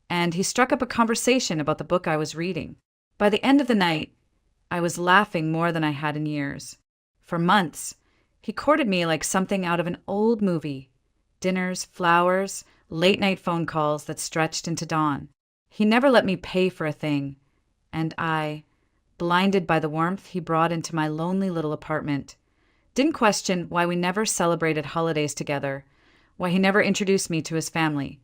and he struck up a conversation about the book I was reading. By the end of the night, I was laughing more than I had in years. For months, he courted me like something out of an old movie. Dinners, flowers, late-night phone calls that stretched into dawn. He never let me pay for a thing, and I, blinded by the warmth he brought into my lonely little apartment, didn't question why we never celebrated holidays together, why he never introduced me to his family,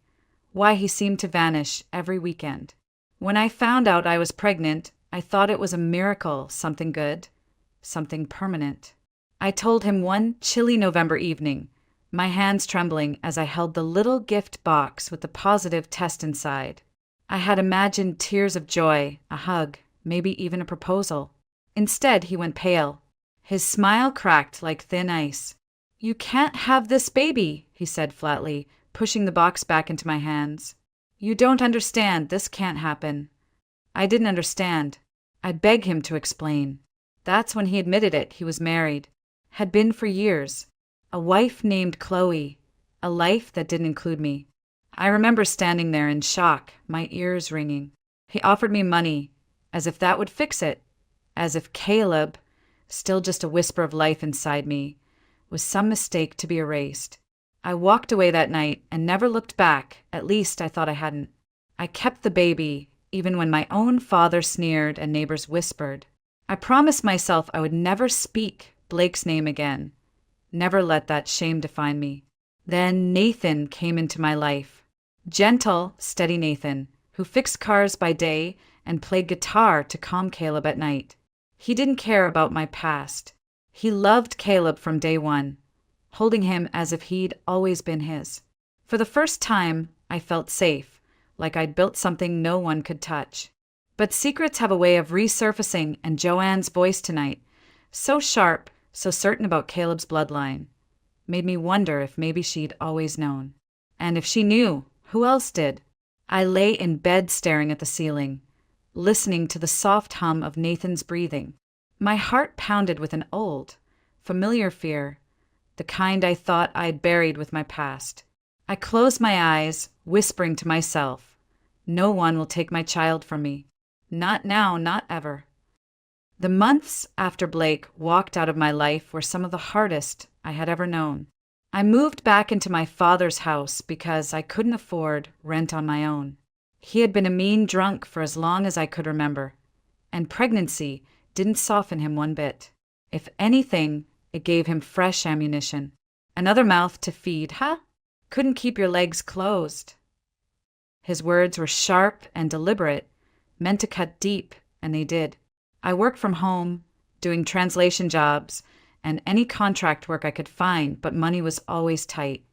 why he seemed to vanish every weekend. When I found out I was pregnant, I thought it was a miracle, something good, something permanent. I told him one chilly November evening, my hands trembling as I held the little gift box with the positive test inside. I had imagined tears of joy, a hug, maybe even a proposal. Instead, he went pale. His smile cracked like thin ice. "You can't have this baby," he said flatly, pushing the box back into my hands. "You don't understand. This can't happen." I didn't understand. I'd beg him to explain. That's when he admitted it. He was married. Had been for years. A wife named Chloe. A life that didn't include me. I remember standing there in shock, my ears ringing. He offered me money, as if that would fix it. As if Caleb, still just a whisper of life inside me, was some mistake to be erased. I walked away that night and never looked back. At least I thought I hadn't. I kept the baby, even when my own father sneered and neighbors whispered. I promised myself I would never speak Blake's name again. Never let that shame define me. Then Nathan came into my life. Gentle, steady Nathan, who fixed cars by day and played guitar to calm Caleb at night. He didn't care about my past. He loved Caleb from day one, holding him as if he'd always been his. For the first time, I felt safe, like I'd built something no one could touch. But secrets have a way of resurfacing, and Joanne's voice tonight, so sharp, so certain about Caleb's bloodline, made me wonder if maybe she'd always known. And if she knew, who else did? I lay in bed staring at the ceiling, listening to the soft hum of Nathan's breathing. My heart pounded with an old, familiar fear, the kind I thought I'd buried with my past. I closed my eyes, whispering to myself, "No one will take my child from me. Not now, not ever." The months after Blake walked out of my life were some of the hardest I had ever known. I moved back into my father's house because I couldn't afford rent on my own. He had been a mean drunk for as long as I could remember, and pregnancy didn't soften him one bit. If anything, it gave him fresh ammunition. Another mouth to feed, huh? Couldn't keep your legs closed. His words were sharp and deliberate, meant to cut deep, and they did. I worked from home, doing translation jobs, and any contract work I could find, but money was always tight.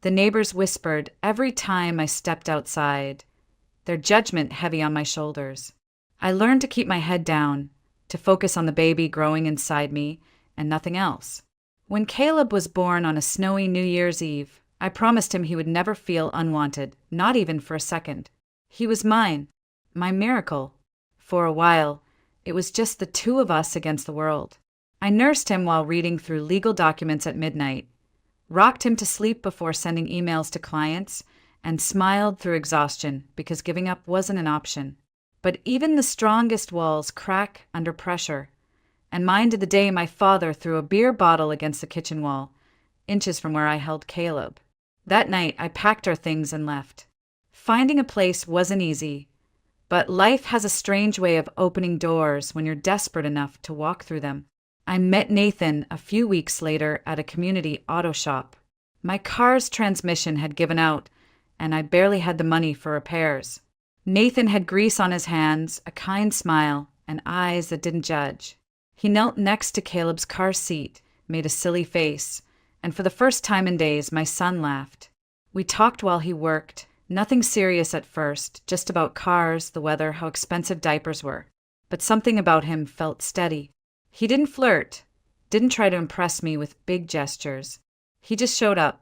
The neighbors whispered every time I stepped outside, their judgment heavy on my shoulders. I learned to keep my head down, to focus on the baby growing inside me, and nothing else. When Caleb was born on a snowy New Year's Eve, I promised him he would never feel unwanted, not even for a second. He was mine, my miracle. For a while, it was just the two of us against the world. I nursed him while reading through legal documents at midnight, rocked him to sleep before sending emails to clients, and smiled through exhaustion because giving up wasn't an option. But even the strongest walls crack under pressure, and mine did the day my father threw a beer bottle against the kitchen wall, inches from where I held Caleb. That night, I packed our things and left. Finding a place wasn't easy, but life has a strange way of opening doors when you're desperate enough to walk through them. I met Nathan a few weeks later at a community auto shop. My car's transmission had given out, and I barely had the money for repairs. Nathan had grease on his hands, a kind smile, and eyes that didn't judge. He knelt next to Caleb's car seat, made a silly face, and for the first time in days, my son laughed. We talked while he worked, nothing serious at first, just about cars, the weather, how expensive diapers were. But something about him felt steady. He didn't flirt, didn't try to impress me with big gestures. He just showed up.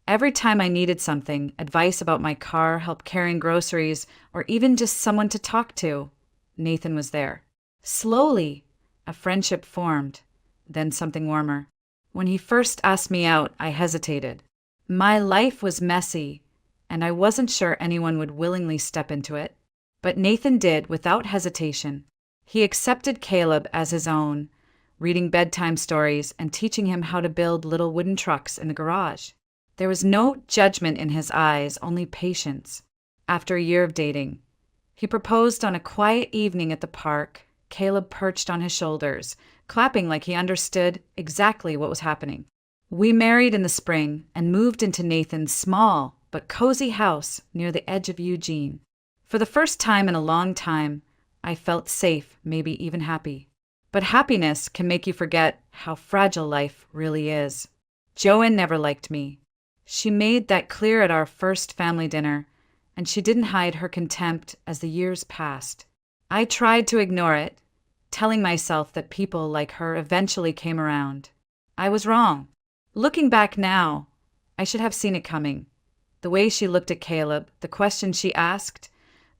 Every time I needed something, advice about my car, help carrying groceries, or even just someone to talk to, Nathan was there. Slowly, a friendship formed, then something warmer. When he first asked me out, I hesitated. My life was messy, and I wasn't sure anyone would willingly step into it. But Nathan did without hesitation. He accepted Caleb as his own, reading bedtime stories and teaching him how to build little wooden trucks in the garage. There was no judgment in his eyes, only patience. After a year of dating, he proposed on a quiet evening at the park. Caleb perched on his shoulders, clapping like he understood exactly what was happening. We married in the spring and moved into Nathan's small but cozy house near the edge of Eugene. For the first time in a long time, I felt safe, maybe even happy. But happiness can make you forget how fragile life really is. Joanne never liked me. She made that clear at our first family dinner, and she didn't hide her contempt as the years passed. I tried to ignore it, telling myself that people like her eventually came around. I was wrong. Looking back now, I should have seen it coming. The way she looked at Caleb, the questions she asked,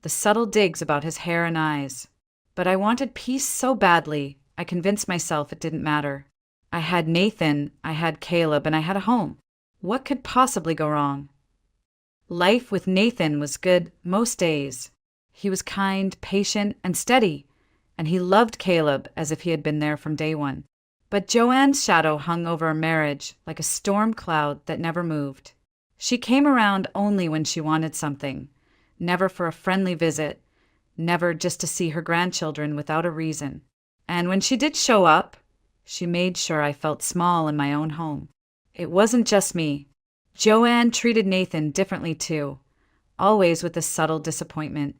the subtle digs about his hair and eyes. But I wanted peace so badly, I convinced myself it didn't matter. I had Nathan, I had Caleb, and I had a home. What could possibly go wrong? Life with Nathan was good most days. He was kind, patient, and steady, and he loved Caleb as if he had been there from day one. But Joanne's shadow hung over our marriage like a storm cloud that never moved. She came around only when she wanted something, never for a friendly visit, never just to see her grandchildren without a reason. And when she did show up, she made sure I felt small in my own home. It wasn't just me. Joanne treated Nathan differently too, always with a subtle disappointment,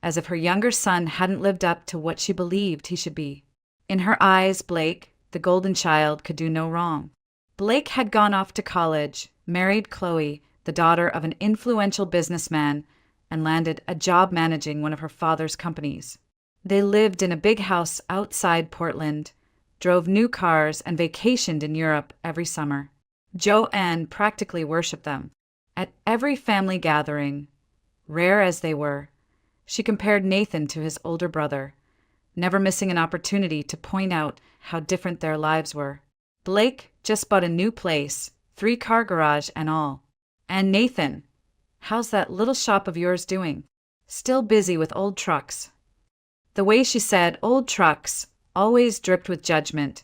as if her younger son hadn't lived up to what she believed he should be. In her eyes, Blake, the golden child, could do no wrong. Blake had gone off to college, married Chloe, the daughter of an influential businessman, and landed a job managing one of her father's companies. They lived in a big house outside Portland, drove new cars, and vacationed in Europe every summer. Joanne practically worshipped them. At every family gathering, rare as they were, she compared Nathan to his older brother, never missing an opportunity to point out how different their lives were. Blake just bought a new place, 3-car garage and all. And Nathan, how's that little shop of yours doing? Still busy with old trucks. The way she said old trucks always dripped with judgment,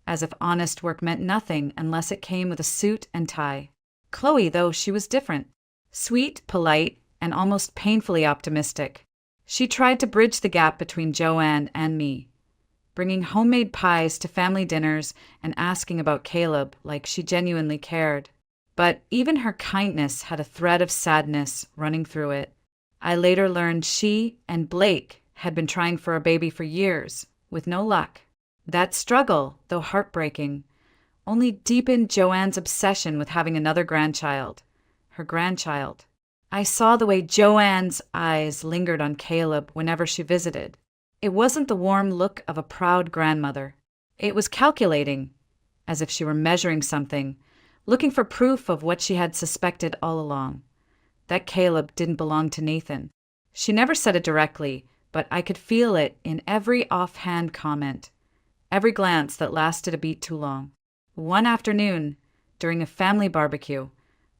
as if honest work meant nothing unless it came with a suit and tie. Chloe, though, she was different. Sweet, polite, and almost painfully optimistic. She tried to bridge the gap between Joanne and me, bringing homemade pies to family dinners and asking about Caleb like she genuinely cared. But even her kindness had a thread of sadness running through it. I later learned she and Blake had been trying for a baby for years, with no luck. That struggle, though heartbreaking, only deepened Joanne's obsession with having another grandchild, her grandchild. I saw the way Joanne's eyes lingered on Caleb whenever she visited. It wasn't the warm look of a proud grandmother. It was calculating, as if she were measuring something, looking for proof of what she had suspected all along, that Caleb didn't belong to Nathan. She never said it directly, but I could feel it in every offhand comment, every glance that lasted a beat too long. One afternoon, during a family barbecue,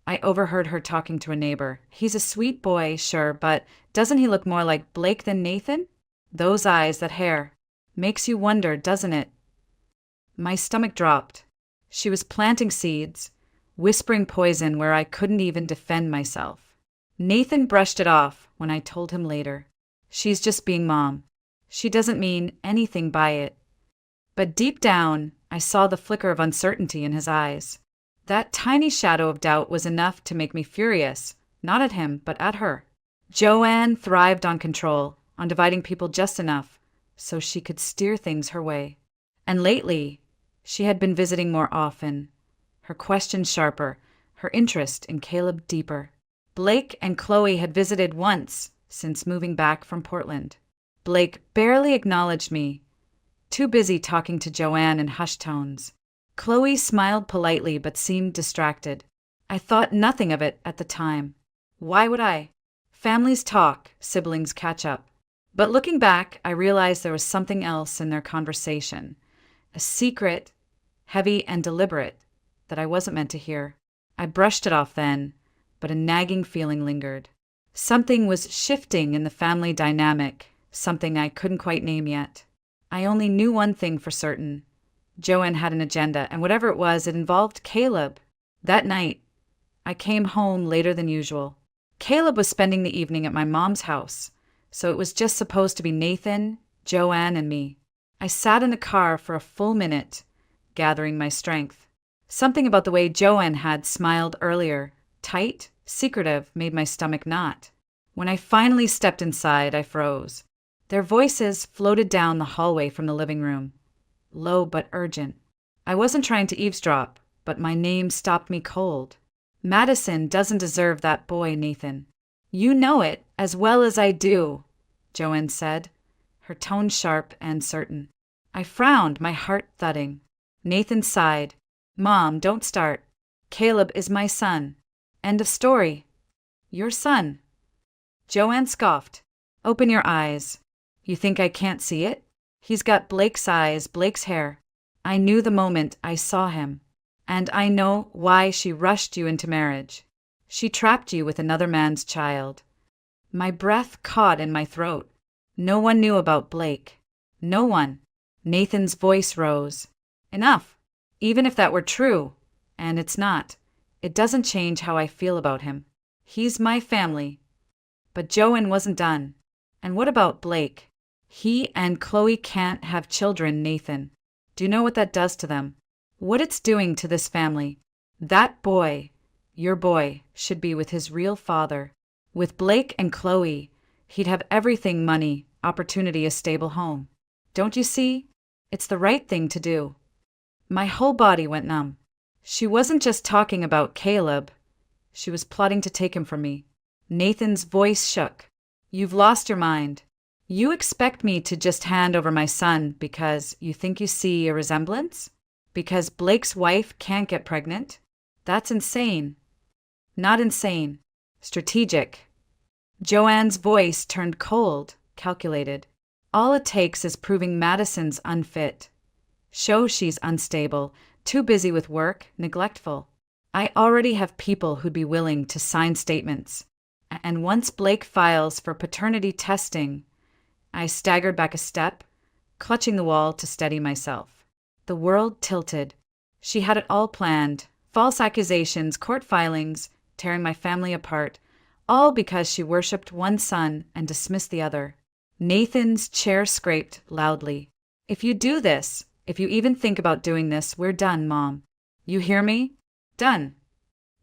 I overheard her talking to a neighbor. He's a sweet boy, sure, but doesn't he look more like Blake than Nathan? Those eyes, that hair. Makes you wonder, doesn't it? My stomach dropped. She was planting seeds, whispering poison where I couldn't even defend myself. Nathan brushed it off when I told him later. She's just being mom. She doesn't mean anything by it. But deep down, I saw the flicker of uncertainty in his eyes. That tiny shadow of doubt was enough to make me furious, not at him, but at her. Joanne thrived on control, on dividing people just enough so she could steer things her way. And lately, she had been visiting more often, her questions sharper, her interest in Caleb deeper. Blake and Chloe had visited once since moving back from Portland. Blake barely acknowledged me, too busy talking to Joanne in hushed tones. Chloe smiled politely but seemed distracted. I thought nothing of it at the time. Why would I? Families talk, siblings catch up. But looking back, I realized there was something else in their conversation, a secret, heavy and deliberate, that I wasn't meant to hear. I brushed it off then, but a nagging feeling lingered. Something was shifting in the family dynamic, something I couldn't quite name yet. I only knew one thing for certain. Joanne had an agenda, and whatever it was, it involved Caleb. That night, I came home later than usual. Caleb was spending the evening at my mom's house, so it was just supposed to be Nathan, Joanne, and me. I sat in the car for a full minute, gathering my strength. Something about the way Joanne had smiled earlier, tight, secretive, made my stomach knot. When I finally stepped inside, I froze. Their voices floated down the hallway from the living room, low but urgent. I wasn't trying to eavesdrop, but my name stopped me cold. Madison doesn't deserve that boy, Nathan. You know it as well as I do, Joanne said, her tone sharp and certain. I frowned, my heart thudding. Nathan sighed. Mom, don't start. Caleb is my son. End of story. Your son. Joanne scoffed. Open your eyes. You think I can't see it? He's got Blake's eyes, Blake's hair. I knew the moment I saw him. And I know why she rushed you into marriage. She trapped you with another man's child. My breath caught in my throat. No one knew about Blake. No one. Nathan's voice rose. Enough. Even if that were true, and it's not, it doesn't change how I feel about him. He's my family. But Joanne wasn't done. And what about Blake? He and Chloe can't have children, Nathan. Do you know what that does to them? What it's doing to this family? That boy, your boy, should be with his real father. With Blake and Chloe, He'd have everything: money, opportunity, a stable home. Don't you see? It's the right thing to do. My whole body went numb. She wasn't just talking about Caleb. She was plotting to take him from me. Nathan's voice shook. You've lost your mind. You expect me to just hand over my son because you think you see a resemblance? Because Blake's wife can't get pregnant? That's insane. Not insane. Strategic. Joanne's voice turned cold, calculated. All it takes is proving Madison's unfit. Show she's unstable, too busy with work, neglectful. I already have people who'd be willing to sign statements. And once Blake files for paternity testing, I staggered back a step, clutching the wall to steady myself. The world tilted. She had it all planned. False accusations, court filings, tearing my family apart, all because she worshipped one son and dismissed the other. Nathan's chair scraped loudly. If you do this, if you even think about doing this, we're done, Mom. You hear me? Done.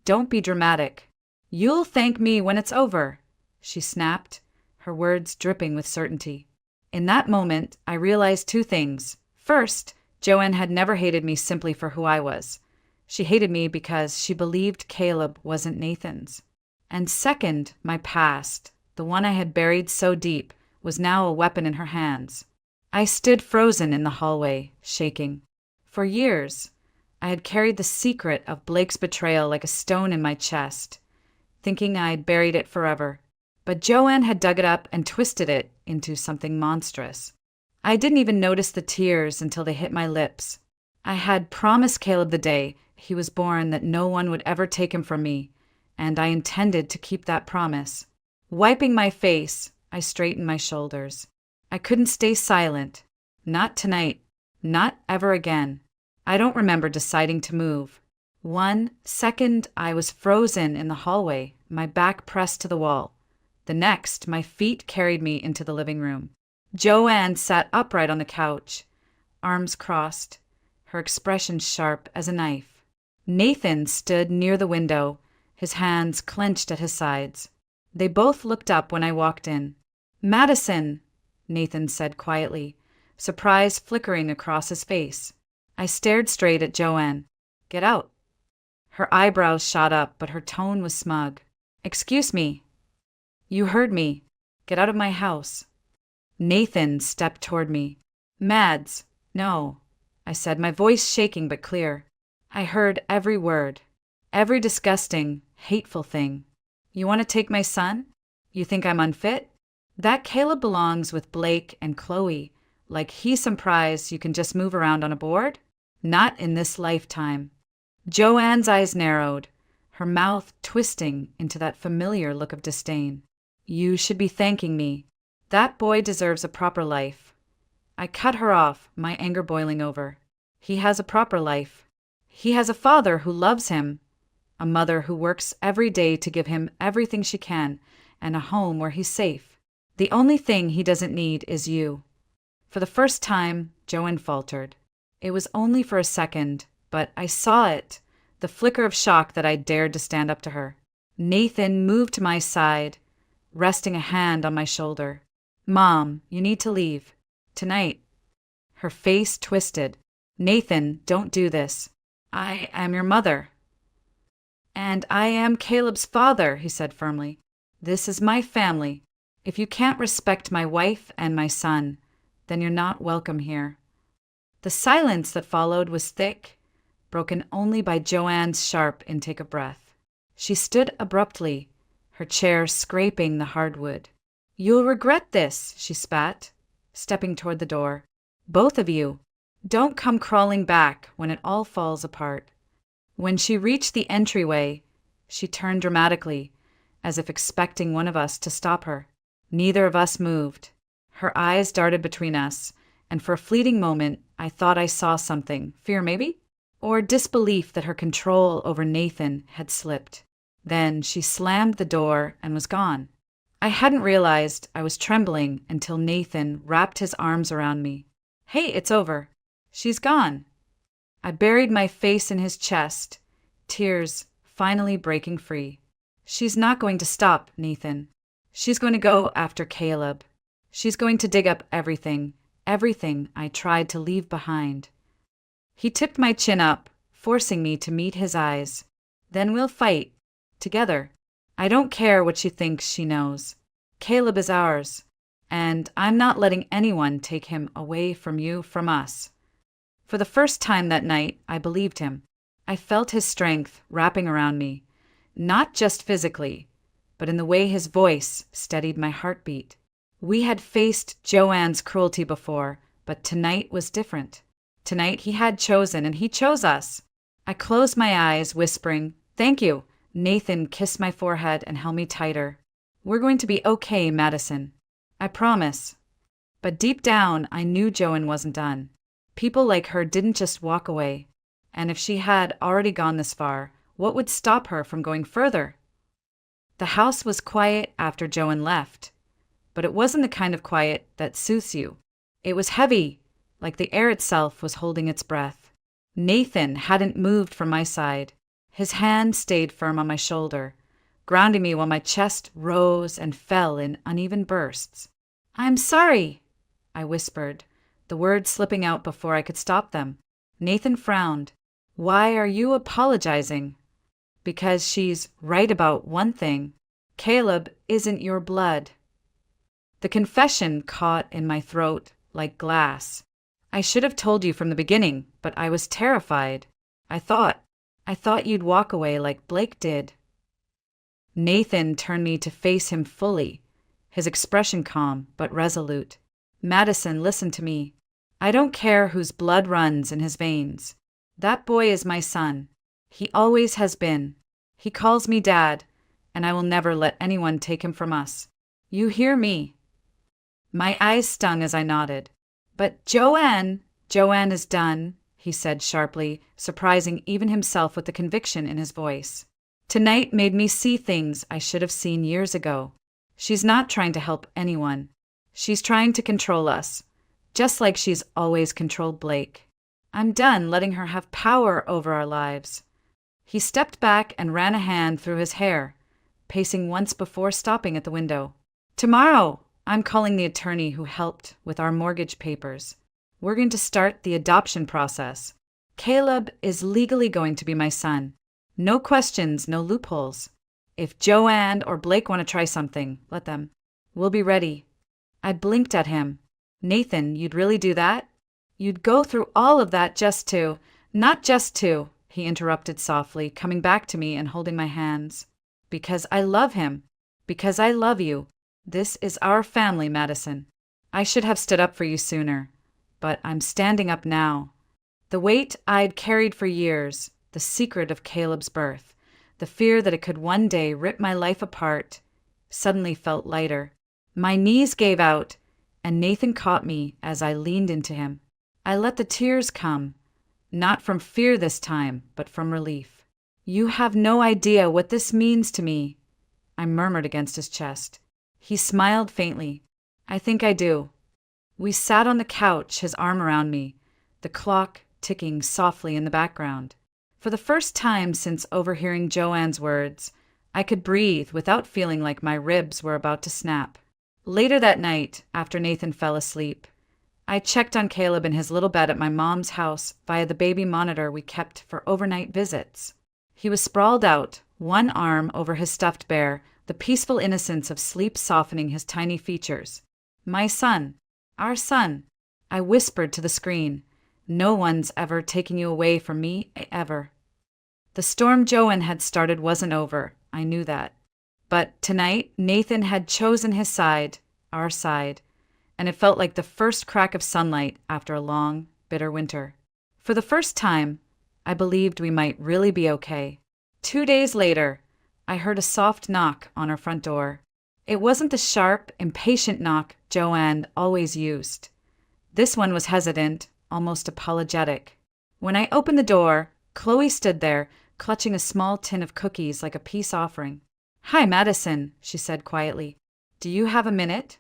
Don't be dramatic. You'll thank me when it's over, she snapped, her words dripping with certainty. In that moment, I realized two things. First, Joanne had never hated me simply for who I was. She hated me because she believed Caleb wasn't Nathan's. And second, my past, the one I had buried so deep, was now a weapon in her hands. I stood frozen in the hallway, shaking. For years, I had carried the secret of Blake's betrayal like a stone in my chest, thinking I'd buried it forever. But Joanne had dug it up and twisted it into something monstrous. I didn't even notice the tears until they hit my lips. I had promised Caleb the day he was born that no one would ever take him from me, and I intended to keep that promise. Wiping my face, I straightened my shoulders. I couldn't stay silent. Not tonight. Not ever again. I don't remember deciding to move. 1 second, I was frozen in the hallway, my back pressed to the wall. The next, my feet carried me into the living room. Joanne sat upright on the couch, arms crossed, her expression sharp as a knife. Nathan stood near the window, his hands clenched at his sides. They both looked up when I walked in. Madison, Nathan said quietly, surprise flickering across his face. I stared straight at Joanne. Get out. Her eyebrows shot up, but her tone was smug. Excuse me. You heard me. Get out of my house. Nathan stepped toward me. Mads, no, I said, my voice shaking but clear. I heard every word, every disgusting, hateful thing. You want to take my son? You think I'm unfit? That Caleb belongs with Blake and Chloe, like he's some prize you can just move around on a board? Not in this lifetime. Joanne's eyes narrowed, her mouth twisting into that familiar look of disdain. You should be thanking me. That boy deserves a proper life. I cut her off, my anger boiling over. He has a proper life. He has a father who loves him, a mother who works every day to give him everything she can, and a home where he's safe. The only thing he doesn't need is you. For the first time, Joanne faltered. It was only for a second, but I saw it, the flicker of shock that I dared to stand up to her. Nathan moved to my side, resting a hand on my shoulder. Mom, you need to leave. Tonight. Her face twisted. Nathan, don't do this. I am your mother. And I am Caleb's father, he said firmly. This is my family. If you can't respect my wife and my son, then you're not welcome here. The silence that followed was thick, broken only by Joanne's sharp intake of breath. She stood abruptly, her chair scraping the hardwood. You'll regret this, she spat, stepping toward the door. Both of you. Don't come crawling back when it all falls apart. When she reached the entryway, she turned dramatically, as if expecting one of us to stop her. Neither of us moved. Her eyes darted between us, and for a fleeting moment, I thought I saw something. Fear, maybe? Or disbelief that her control over Nathan had slipped. Then she slammed the door and was gone. I hadn't realized I was trembling until Nathan wrapped his arms around me. Hey, it's over. She's gone. I buried my face in his chest, tears finally breaking free. She's not going to stop, Nathan. She's going to go after Caleb. She's going to dig up everything I tried to leave behind. He tipped my chin up, forcing me to meet his eyes. Then we'll fight. Together. I don't care what she thinks she knows. Caleb is ours. And I'm not letting anyone take him away from you, from us. For the first time that night, I believed him. I felt his strength wrapping around me. Not just physically, but in the way his voice steadied my heartbeat. We had faced Joanne's cruelty before, but tonight was different. Tonight he had chosen, and he chose us. I closed my eyes, whispering, "Thank you." Nathan kissed my forehead and held me tighter. "We're going to be okay, Madison. I promise." But deep down, I knew Joanne wasn't done. People like her didn't just walk away. And if she had already gone this far, what would stop her from going further? The house was quiet after Joanne left. But it wasn't the kind of quiet that soothes you. It was heavy, like the air itself was holding its breath. Nathan hadn't moved from my side. His hand stayed firm on my shoulder, grounding me while my chest rose and fell in uneven bursts. "I'm sorry," I whispered, the words slipping out before I could stop them. Nathan frowned. "Why are you apologizing?" "Because she's right about one thing. Caleb isn't your blood." The confession caught in my throat like glass. "I should have told you from the beginning, but I was terrified. I thought you'd walk away like Blake did." Nathan turned me to face him fully, his expression calm but resolute. "Madison, listen to me. I don't care whose blood runs in his veins. That boy is my son. He always has been. He calls me Dad, and I will never let anyone take him from us. You hear me?" My eyes stung as I nodded. "But Joanne is done," he said sharply, surprising even himself with the conviction in his voice. "Tonight made me see things I should have seen years ago. She's not trying to help anyone. She's trying to control us, just like she's always controlled Blake. I'm done letting her have power over our lives." He stepped back and ran a hand through his hair, pacing once before stopping at the window. "Tomorrow, I'm calling the attorney who helped with our mortgage papers. We're going to start the adoption process. Caleb is legally going to be my son. No questions, no loopholes. If Joanne or Blake want to try something, let them. We'll be ready." I blinked at him. "Nathan, you'd really do that? You'd go through all of that just to—" "Not just to," he interrupted softly, coming back to me and holding my hands. "Because I love him. Because I love you. This is our family, Madison. I should have stood up for you sooner, but I'm standing up now. The weight I'd carried for years, the secret of Caleb's birth, the fear that it could one day rip my life apart, suddenly felt lighter. My knees gave out, and Nathan caught me as I leaned into him. I let the tears come, not from fear this time, but from relief. "You have no idea what this means to me," I murmured against his chest. He smiled faintly. "I think I do." We sat on the couch, his arm around me, the clock ticking softly in the background. For the first time since overhearing Joanne's words, I could breathe without feeling like my ribs were about to snap. Later that night, after Nathan fell asleep, I checked on Caleb in his little bed at my mom's house via the baby monitor we kept for overnight visits. He was sprawled out, one arm over his stuffed bear, the peaceful innocence of sleep softening his tiny features. "My son. Our son." I whispered to the screen. "No one's ever taken you away from me, ever." The storm Joanne had started wasn't over. I knew that. But tonight, Nathan had chosen his side, our side, and it felt like the first crack of sunlight after a long, bitter winter. For the first time, I believed we might really be okay. 2 days later, I heard a soft knock on our front door. It wasn't the sharp, impatient knock Joanne always used. This one was hesitant, almost apologetic. When I opened the door, Chloe stood there, clutching a small tin of cookies like a peace offering. "Hi, Madison," she said quietly. "Do you have a minute?"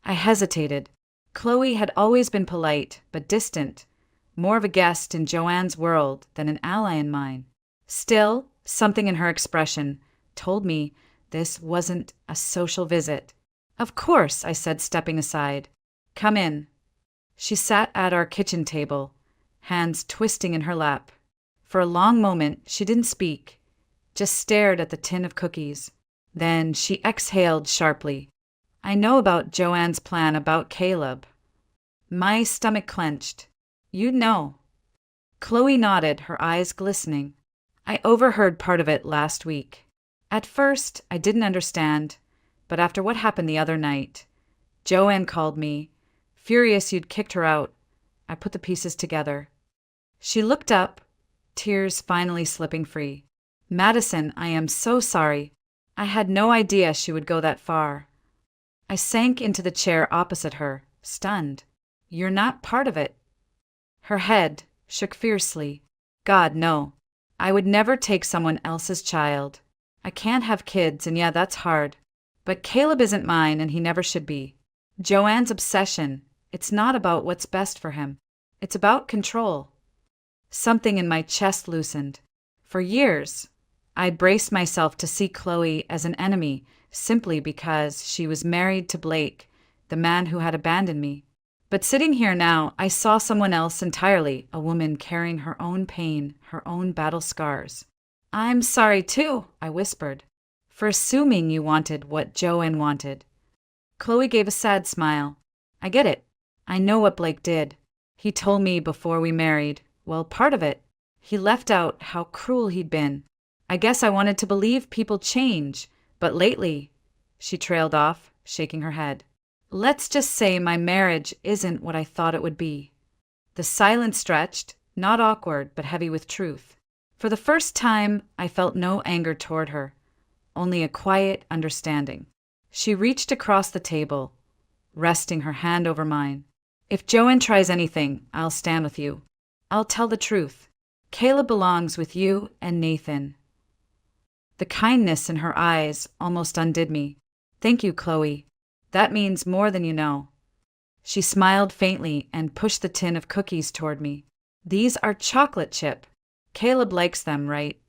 I hesitated. Chloe had always been polite, but distant, more of a guest in Joanne's world than an ally in mine. Still, something in her expression told me This wasn't a social visit. "Of course," I said, stepping aside. "Come in." She sat at our kitchen table, hands twisting in her lap. For a long moment, she didn't speak, just stared at the tin of cookies. Then she exhaled sharply. "I know about Joanne's plan about Caleb." My stomach clenched. "You'd know." Chloe nodded, her eyes glistening. "I overheard part of it last week. At first, I didn't understand, but after what happened the other night, Joanne called me, furious you'd kicked her out. I put the pieces together." She looked up, tears finally slipping free. "Madison, I am so sorry. I had no idea she would go that far." I sank into the chair opposite her, stunned. "You're not part of it." Her head shook fiercely. "God, no. I would never take someone else's child. I can't have kids, and yeah, that's hard. But Caleb isn't mine, and he never should be. Joanne's obsession, it's not about what's best for him. It's about control." Something in my chest loosened. For years, I braced myself to see Chloe as an enemy simply because she was married to Blake, the man who had abandoned me. But sitting here now, I saw someone else entirely, a woman carrying her own pain, her own battle scars. "I'm sorry too," I whispered, "for assuming you wanted what Joanne wanted." Chloe gave a sad smile. "I get it. I know what Blake did. He told me before we married. Well, part of it. He left out how cruel he'd been. I guess I wanted to believe people change, but lately," she trailed off, shaking her head. "Let's just say my marriage isn't what I thought it would be." The silence stretched, not awkward, but heavy with truth. For the first time, I felt no anger toward her, only a quiet understanding. She reached across the table, resting her hand over mine. "If Joanne tries anything, I'll stand with you. I'll tell the truth. Caleb belongs with you and Nathan." The kindness in her eyes almost undid me. "Thank you, Chloe. That means more than you know." She smiled faintly and pushed the tin of cookies toward me. "These are chocolate chip. Caleb likes them, right?"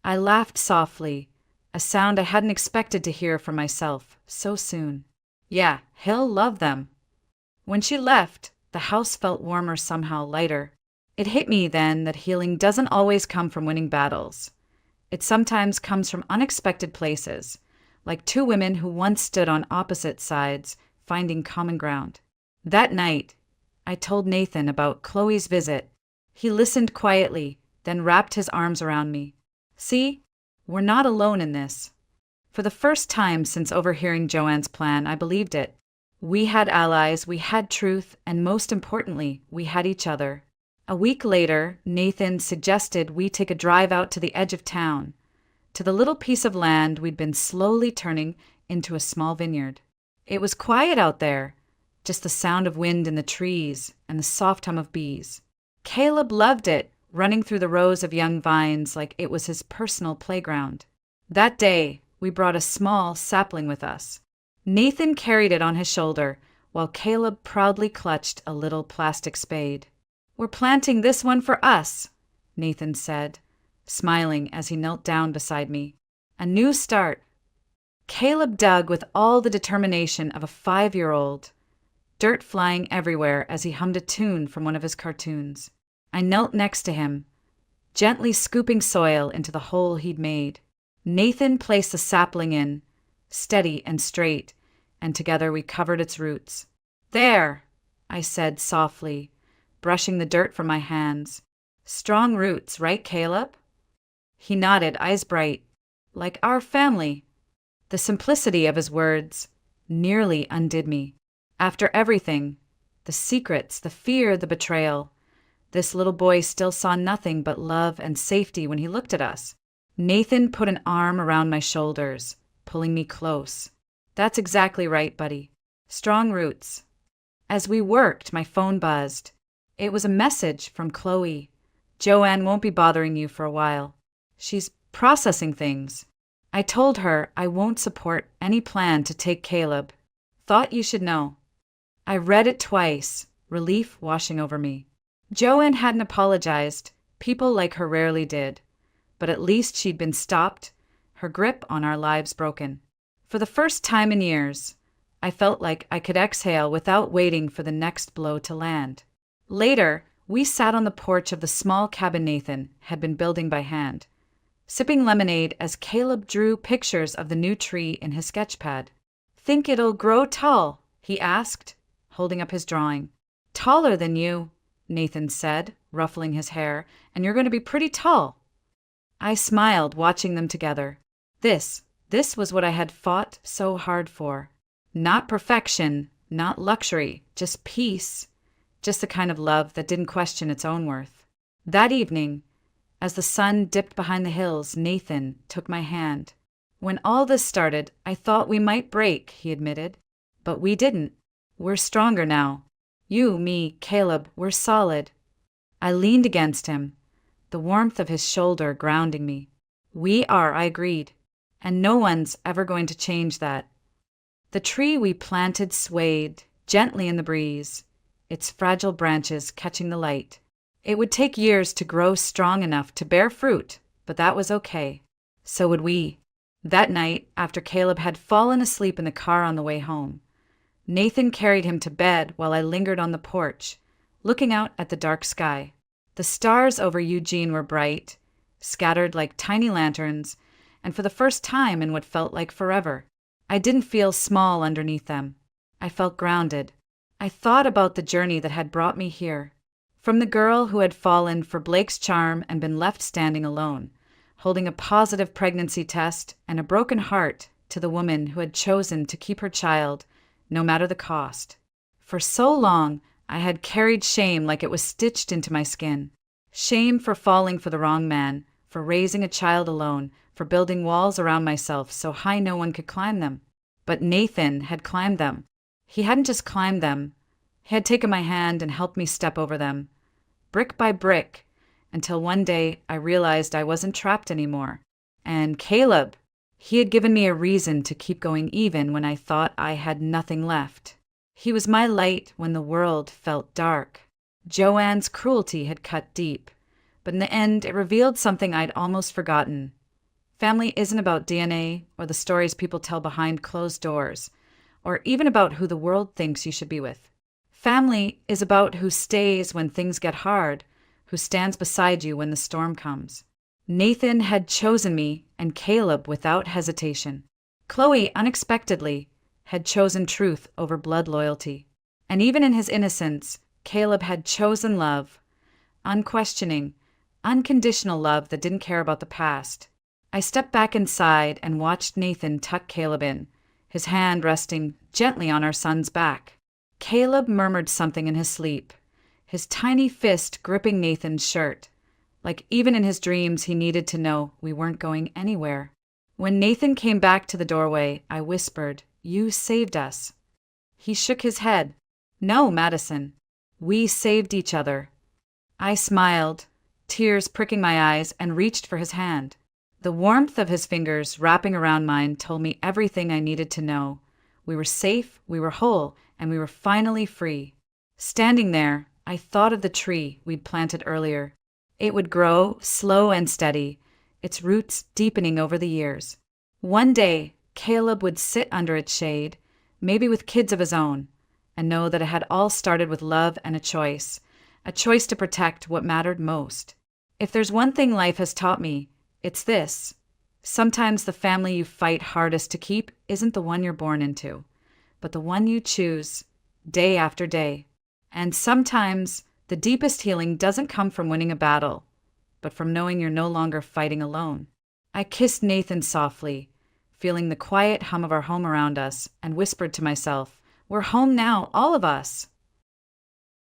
I laughed softly, a sound I hadn't expected to hear from myself so soon. "Yeah, he'll love them." When she left, the house felt warmer, somehow lighter. It hit me then that healing doesn't always come from winning battles. It sometimes comes from unexpected places, like two women who once stood on opposite sides, finding common ground. That night, I told Nathan about Chloe's visit. He listened quietly, then wrapped his arms around me. "See, we're not alone in this." For the first time since overhearing Joanne's plan, I believed it. We had allies, we had truth, and most importantly, we had each other. A week later, Nathan suggested we take a drive out to the edge of town, to the little piece of land we'd been slowly turning into a small vineyard. It was quiet out there, just the sound of wind in the trees and the soft hum of bees. Caleb loved it, running through the rows of young vines like it was his personal playground. That day, we brought a small sapling with us. Nathan carried it on his shoulder, while Caleb proudly clutched a little plastic spade. "We're planting this one for us," Nathan said, smiling as he knelt down beside me. "A new start." Caleb dug with all the determination of a 5-year-old, dirt flying everywhere as he hummed a tune from one of his cartoons. I knelt next to him, gently scooping soil into the hole he'd made. Nathan placed the sapling in, steady and straight, and together we covered its roots. "There," I said softly, brushing the dirt from my hands. "Strong roots, right, Caleb?" He nodded, eyes bright. "Like our family." The simplicity of his words nearly undid me. After everything, the secrets, the fear, the betrayal, this little boy still saw nothing but love and safety when he looked at us. Nathan put an arm around my shoulders, pulling me close. "That's exactly right, buddy. Strong roots." As we worked, my phone buzzed. It was a message from Chloe. "Joanne won't be bothering you for a while. She's processing things." I told her I won't support any plan to take Caleb. "Thought you should know." I read it twice, relief washing over me. Joanne hadn't apologized. People like her rarely did. But at least she'd been stopped, her grip on our lives broken. For the first time in years, I felt like I could exhale without waiting for the next blow to land. Later, we sat on the porch of the small cabin Nathan had been building by hand, sipping lemonade as Caleb drew pictures of the new tree in his sketchpad. "Think it'll grow tall?" he asked, holding up his drawing. "Taller than you," Nathan said, ruffling his hair, "and you're going to be pretty tall." I smiled, watching them together. This was what I had fought so hard for. Not perfection, not luxury, just peace. Just the kind of love that didn't question its own worth. That evening, as the sun dipped behind the hills, Nathan took my hand. "When all this started, I thought we might break," he admitted. "But we didn't. We're stronger now. You, me, Caleb, we're solid." I leaned against him, the warmth of his shoulder grounding me. "We are," I agreed, "and no one's ever going to change that." The tree we planted swayed gently in the breeze, its fragile branches catching the light. It would take years to grow strong enough to bear fruit, but that was okay. So would we. That night, after Caleb had fallen asleep in the car on the way home, Nathan carried him to bed while I lingered on the porch, looking out at the dark sky. The stars over Eugene were bright, scattered like tiny lanterns, and for the first time in what felt like forever, I didn't feel small underneath them. I felt grounded. I thought about the journey that had brought me here. From the girl who had fallen for Blake's charm and been left standing alone, holding a positive pregnancy test and a broken heart, to the woman who had chosen to keep her child, no matter the cost. For so long, I had carried shame like it was stitched into my skin. Shame for falling for the wrong man, for raising a child alone, for building walls around myself so high no one could climb them. But Nathan had climbed them. He hadn't just climbed them. He had taken my hand and helped me step over them, brick by brick, until one day I realized I wasn't trapped anymore. And Caleb, he had given me a reason to keep going even when I thought I had nothing left. He was my light when the world felt dark. Joanne's cruelty had cut deep, but in the end it revealed something I'd almost forgotten. Family isn't about DNA or the stories people tell behind closed doors, or even about who the world thinks you should be with. Family is about who stays when things get hard, who stands beside you when the storm comes. Nathan had chosen me, and Caleb without hesitation. Chloe, unexpectedly, had chosen truth over blood loyalty. And even in his innocence, Caleb had chosen love, unquestioning, unconditional love that didn't care about the past. I stepped back inside and watched Nathan tuck Caleb in, his hand resting gently on our son's back. Caleb murmured something in his sleep, his tiny fist gripping Nathan's shirt, like even in his dreams he needed to know we weren't going anywhere. When Nathan came back to the doorway, I whispered, "You saved us." He shook his head. "No, Madison. We saved each other." I smiled, tears pricking my eyes, and reached for his hand. The warmth of his fingers wrapping around mine told me everything I needed to know. We were safe, we were whole, and we were finally free. Standing there, I thought of the tree we'd planted earlier. It would grow, slow and steady, its roots deepening over the years. One day, Caleb would sit under its shade, maybe with kids of his own, and know that it had all started with love and a choice to protect what mattered most. If there's one thing life has taught me, it's this. Sometimes the family you fight hardest to keep isn't the one you're born into, but the one you choose, day after day. And sometimes the deepest healing doesn't come from winning a battle, but from knowing you're no longer fighting alone. I kissed Nathan softly, feeling the quiet hum of our home around us, and whispered to myself, "We're home now, all of us."